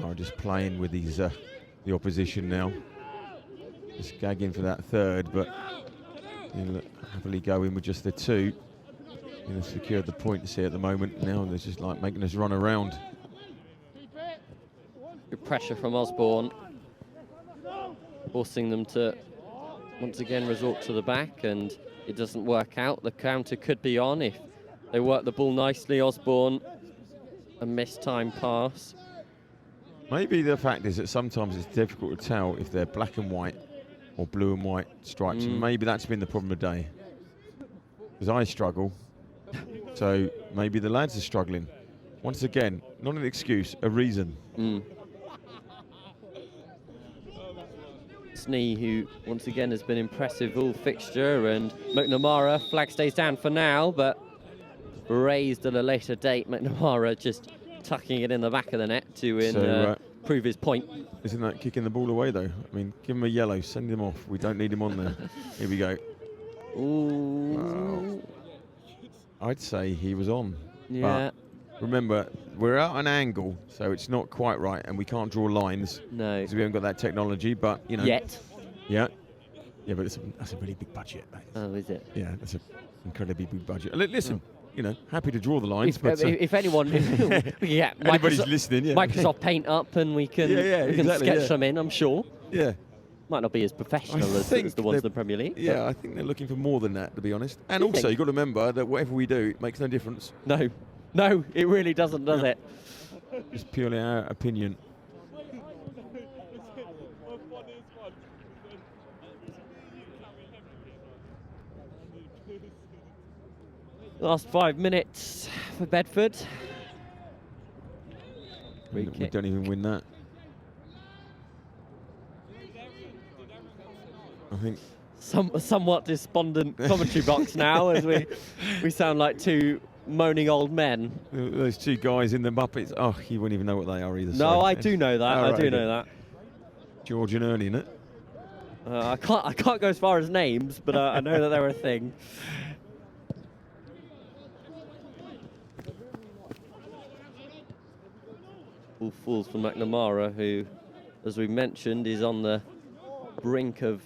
Are just playing with these the opposition now. Just gagging for that third, but he'll happily go in with just the 2. He'll secure the points here at the moment. Now they're just like making us run around. Good pressure from Osborne, forcing them to once again resort to the back, and it doesn't work out. The counter could be on if they work the ball nicely. Osborne, a missed time pass. Maybe the fact is that sometimes it's difficult to tell if they're black and white or blue and white stripes, and maybe that's been the problem today. Because I struggle, so maybe the lads are struggling. Once again, not an excuse, a reason. Snee, who once again has been impressive all fixture, and McNamara, flag stays down for now, but raised at a later date. McNamara just tucking it in the back of the net to prove his point. Isn't that kicking the ball away though? I mean, give him a yellow, send him off. We don't need him on there. Here we go. Ooh. I'd say he was on. Yeah. But remember, we're at an angle, so it's not quite right, and we can't draw lines. No. Because we haven't got that technology, but, you know. Yet. Yeah. Yeah, but that's a really big budget. Oh, is it? Yeah, that's an incredibly big budget. Listen, you know, happy to draw the lines. If anyone, yeah, anybody's listening, yeah. Microsoft Paint up, and we can, sketch them in, I'm sure. Yeah. Might not be as professional as the ones in the Premier League. Yeah, I think they're looking for more than that, to be honest. And also, you've got to remember that whatever we do, it makes no difference. No, it really doesn't, does it? It's purely our opinion. Last 5 minutes for Bedford. We don't even win that. I think somewhat despondent commentary box now, as we sound like two moaning old men. Those two guys in the Muppets. Oh, you wouldn't even know what they are either. No, I do know that. I do know that. George and Ernie, innit? I can't go as far as names, but I know that they're a thing. All falls for McNamara, who, as we mentioned, is on the brink of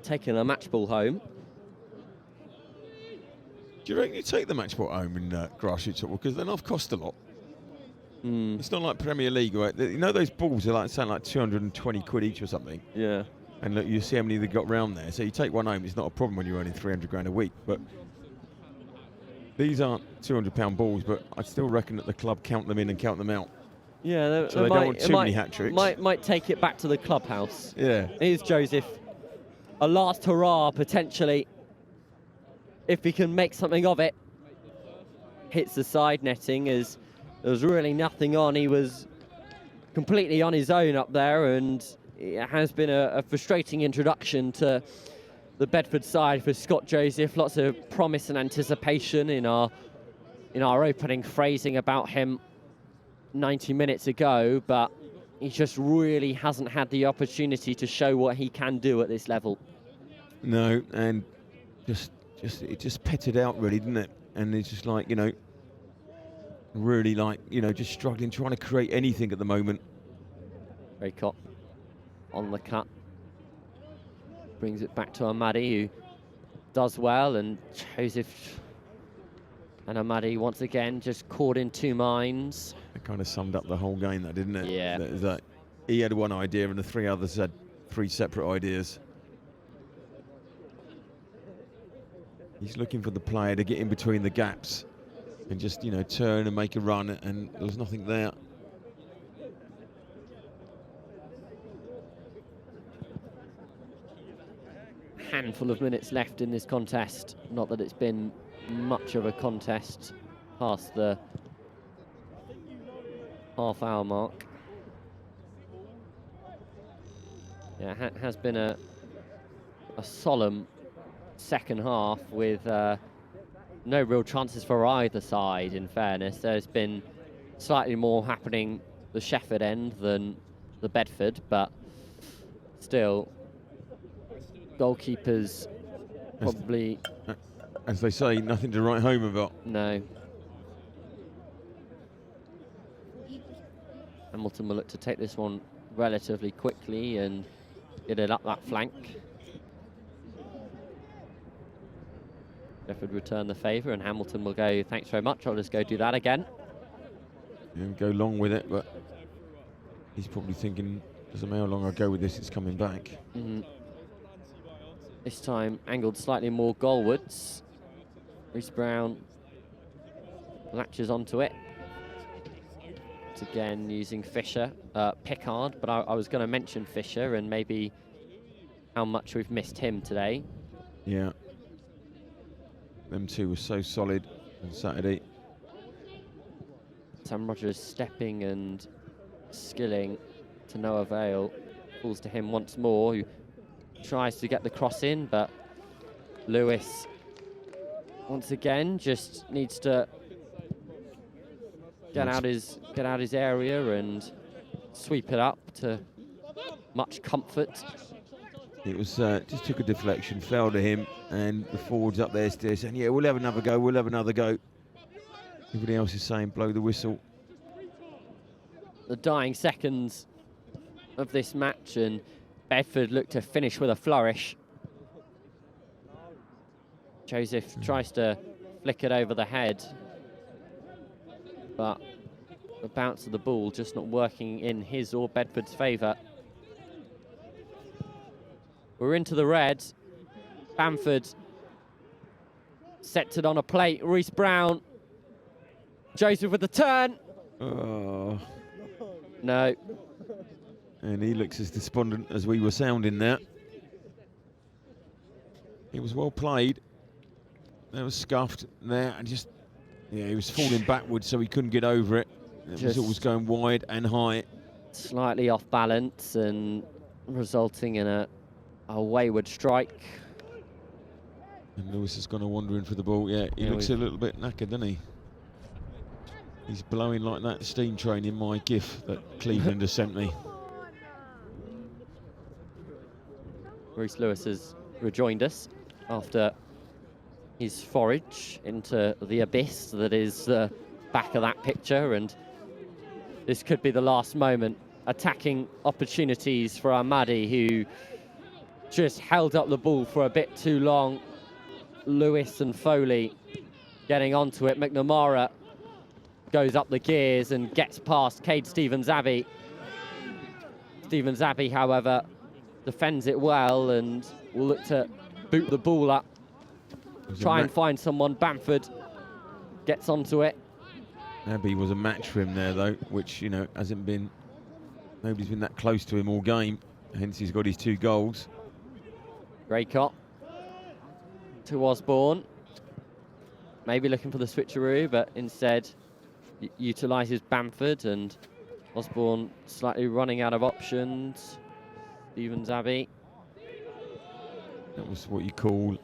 taking a match ball home. Do you reckon you take the match ball home in grassroots football? Because they're not cost a lot. It's not like Premier League, right? You know those balls are like, sound like 220 quid each or something? Yeah. And look, you see how many they got round there. So you take one home, it's not a problem when you're earning 300 grand a week. But these aren't £200 balls, but I still reckon that the club count them in and count them out. Yeah, so they don't want too many hat-tricks. Might take it back to the clubhouse. Yeah. Here's Joseph. A last hurrah, potentially, if he can make something of it. Hits the side netting as there was really nothing on. He was completely on his own up there, and it has been a frustrating introduction to the Bedford side for Scott Joseph. Lots of promise and anticipation in our opening phrasing about him 90 minutes ago, but he just really hasn't had the opportunity to show what he can do at this level. No, and it just petted out really, didn't it? And it's just like, really like, just struggling, trying to create anything at the moment. Raycott on the cut. Brings it back to Amadi, who does well, and Joseph and Amadi once again just caught in two minds. It kind of summed up the whole game, that, didn't it? Yeah. That he had one idea and the three others had three separate ideas. He's looking for the player to get in between the gaps and just, turn and make a run, and there was nothing there. Handful of minutes left in this contest. Not that it's been much of a contest past the half-hour mark. Yeah, has been a solemn second half with no real chances for either side, in fairness. There's been slightly more happening the Shefford end than the Bedford, but still, goalkeepers probably... As they say, nothing to write home about. No. Hamilton will look to take this one relatively quickly and get it up that flank. Shefford return the favour, and Hamilton will go, thanks very much, I'll just go do that again. Yeah, go long with it, but he's probably thinking, doesn't matter how long I go with this, it's coming back. This time angled slightly more goalwards. Reece Brown latches onto it. Once again using Fisher, Pickard, but I was going to mention Fisher and maybe how much we've missed him today. Yeah. Them two were so solid on Saturday. Sam Rogers stepping and skilling to no avail. Falls to him once more, who tries to get the cross in, but Lewis once again just needs to get out his area and sweep it up to much comfort. It was just took a deflection, fell to him, and the forwards up there still saying, yeah, we'll have another go, we'll have another go. Everybody else is saying, blow the whistle. The dying seconds of this match, and Bedford look to finish with a flourish. Joseph tries to flick it over the head, but the bounce of the ball just not working in his or Bedford's favour. We're into the red. Bamford sets it on a plate. Reece Brown. Joseph with the turn. Oh. No. And he looks as despondent as we were sounding there. It was well played. There was scuffed there, and just, yeah, he was falling backwards, so he couldn't get over it. It was always going wide and high. Slightly off balance and resulting in a wayward strike. And Lewis has gone wandering for the ball. Yeah, he looks a little bit knackered, doesn't he? He's blowing like that steam train in my GIF that Cleveland has sent me. Reece Lewis has rejoined us after his forage into the abyss that is the back of that picture, and this could be the last moment. Attacking opportunities for Ahmadi, who just held up the ball for a bit too long. Lewis and Foley getting onto it. McNamara goes up the gears and gets past Cade Stevens-Abbey. Stevens-Abbey, however, defends it well and will look to boot the ball up. Try and find someone. Bamford gets onto it. Abbey was a match for him there, though, which, nobody's been that close to him all game. Hence, he's got his 2 goals. Graycott to Osborne. Maybe looking for the switcheroo, but instead utilises Bamford, and Osborne slightly running out of options. Stevens-Abbey. That was what you call...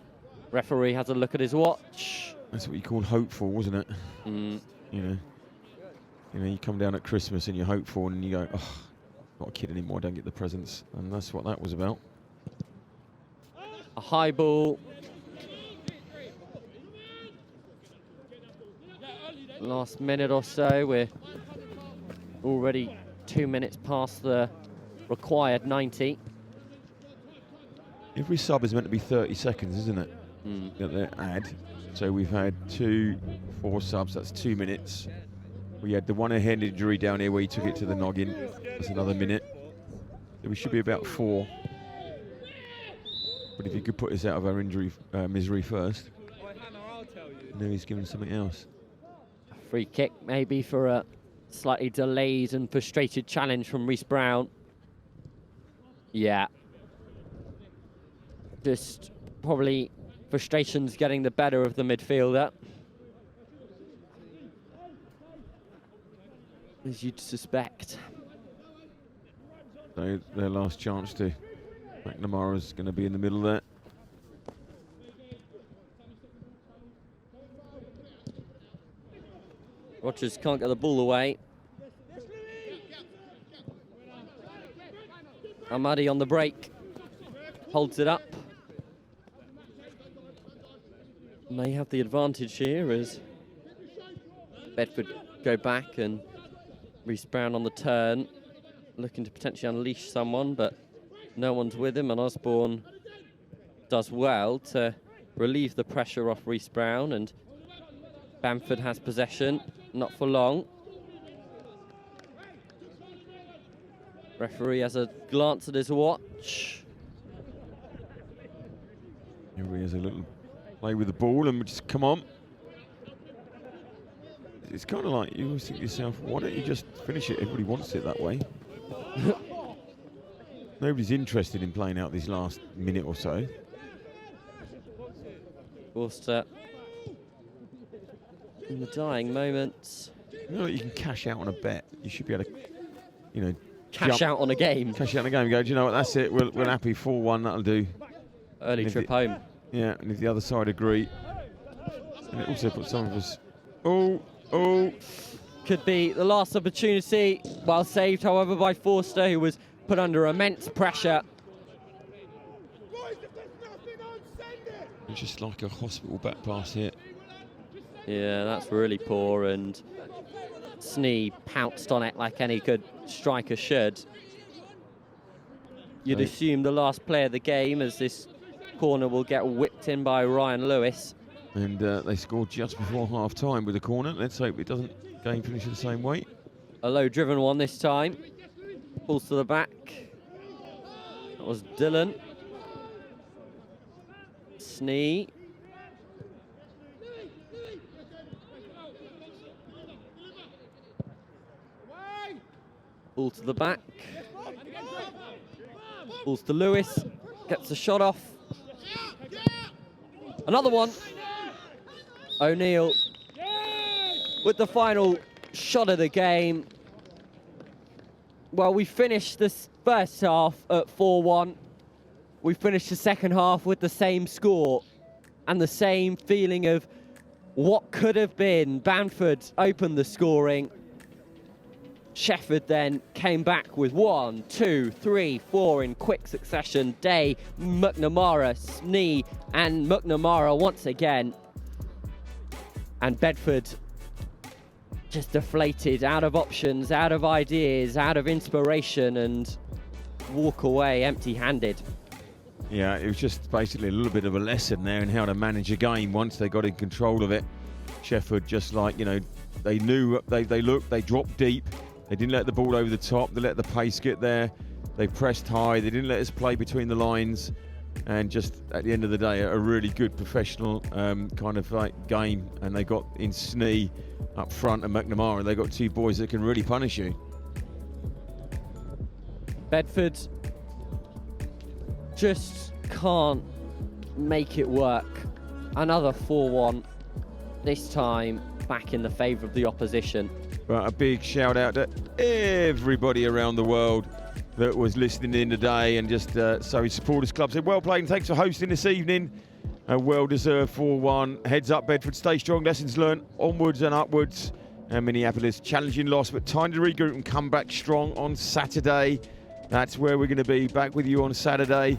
Referee has a look at his watch. That's what you call hopeful, wasn't it? You come down at Christmas and you're hopeful, and you go, oh, not a kid anymore, I don't get the presents. And that's what that was about. A high ball. Last minute or so, we're already 2 minutes past the required 90. Every sub is meant to be 30 seconds, isn't it? That they add. So we've had 4 subs, that's 2 minutes. We had the one head injury down here where he took it to the noggin. That's another minute. So we should be about 4. But if you could put us out of our injury misery first. Now he's given something else. Free kick maybe for a slightly delayed and frustrated challenge from Reece Brown. Yeah. Just probably frustrations getting the better of the midfielder, as you'd suspect. So their last chance to... McNamara's going to be in the middle there. Rogers can't get the ball away. Ahmadi on the break. Holds it up. May have the advantage here as Bedford go back, and Reece Brown on the turn, looking to potentially unleash someone, but no one's with him, and Osborne does well to relieve the pressure off Reece Brown, and Bamford has possession, not for long. Referee has a glance at his watch. Here he has a little play with the ball and just come on. It's kind of like you always think to yourself, why don't you just finish it? Everybody wants it that way. Nobody's interested in playing out this last minute or so. Forster in the dying moments. You know that you can cash out on a bet. You should be able to, Cash out on a game. Cash out on a game and go, do you know what, that's it. We're happy, 4-1, that'll do. Early trip home. Yeah, and if the other side agree. And it also puts some of us... Oh. Could be the last opportunity. Well saved, however, by Forster, who was put under immense pressure. It's just like a hospital back pass here. Yeah, that's really poor, and Snee pounced on it like any good striker should. You'd assume the last player of the game, as this corner will get whipped in by Ryan Lewis. And they scored just before half-time with a corner. Let's hope it doesn't game finish the same way. A low-driven one this time. Pulls to the back. That was Dillon. Snee. Ball to the back. Balls to Lewis. Gets the shot off. Another one. O'Neill with the final shot of the game. Well, we finished this first half at 4-1. We finished the second half with the same score and the same feeling of what could have been. Bamford opened the scoring. Shefford then came back with 1, 2, 3, 4 in quick succession. Day, McNamara, Snee, and McNamara once again. And Bedford just deflated, out of options, out of ideas, out of inspiration, and walk away empty-handed. Yeah, it was just basically a little bit of a lesson there in how to manage a game once they got in control of it. Shefford, just like, they knew, they looked, they dropped deep, they didn't let the ball over the top, they let the pace get there, they pressed high, they didn't let us play between the lines, and just at the end of the day, a really good professional kind of like game. And they got in Snee up front and McNamara, they got two boys that can really punish you. Bedford just can't make it work. Another 4-1, this time back in the favour of the opposition. But a big shout out to everybody around the world that was listening in today, and just Surrey Supporters Club said well played and thanks for hosting this evening. A well-deserved 4-1. Heads up Bedford, stay strong, lessons learned, onwards and upwards. And Minneapolis, challenging loss, but time to regroup and come back strong on Saturday. That's where we're going to be, back with you on Saturday.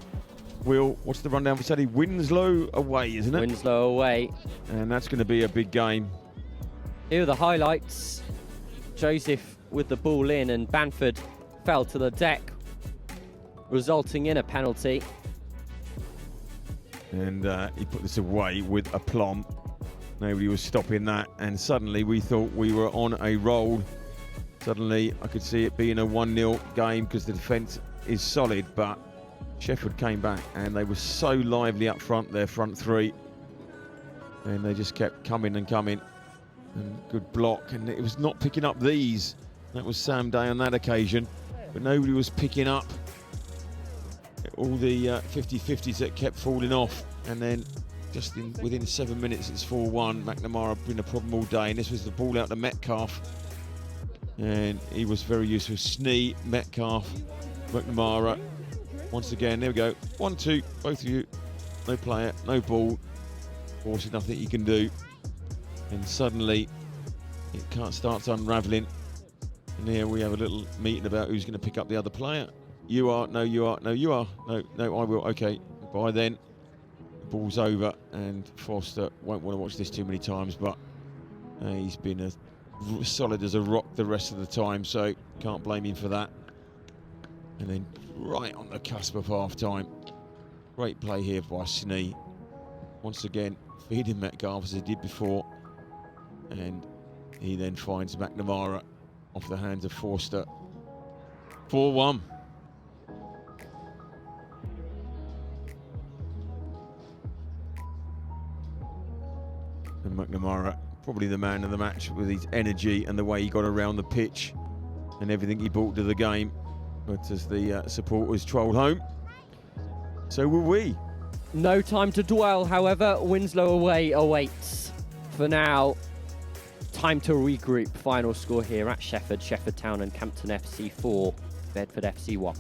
What's the rundown for Saturday? Winslow away, isn't it? Winslow away. And that's going to be a big game. Here are the highlights. Joseph with the ball in, and Bamford fell to the deck, resulting in a penalty. And he put this away with aplomb. Nobody was stopping that, and suddenly we thought we were on a roll. Suddenly I could see it being a 1-0 game because the defence is solid, but Shefford came back and they were so lively up front, their front three, and they just kept coming and coming, and good block, and it was not picking up these. That was Sam Day on that occasion, but nobody was picking up all the 50-50s that kept falling off. And then just within 7 minutes it's 4-1. McNamara been a problem all day, and this was the ball out to Metcalf, and he was very useful. Snee, Metcalf, McNamara. Once again, there we go. 1-2, both of you. No player, no ball. Forcing nothing you can do. And suddenly it starts unravelling. And here we have a little meeting about who's going to pick up the other player. You are, no, you are, no, you are, no, I will. Okay, by then, the ball's over, and Foster won't want to watch this too many times, but he's been as solid as a rock the rest of the time, so can't blame him for that. And then right on the cusp of half-time, great play here by Snee. Once again, feeding Metcalf as he did before, and he then finds McNamara off the hands of Forster. 4-1. And McNamara, probably the man of the match with his energy and the way he got around the pitch and everything he brought to the game. But as the supporters trolled home, so will we. No time to dwell, however. Winslow away awaits. For now, time to regroup. Final score here at Shefford, Shefford Town and Campton FC 4, Bedford FC 1.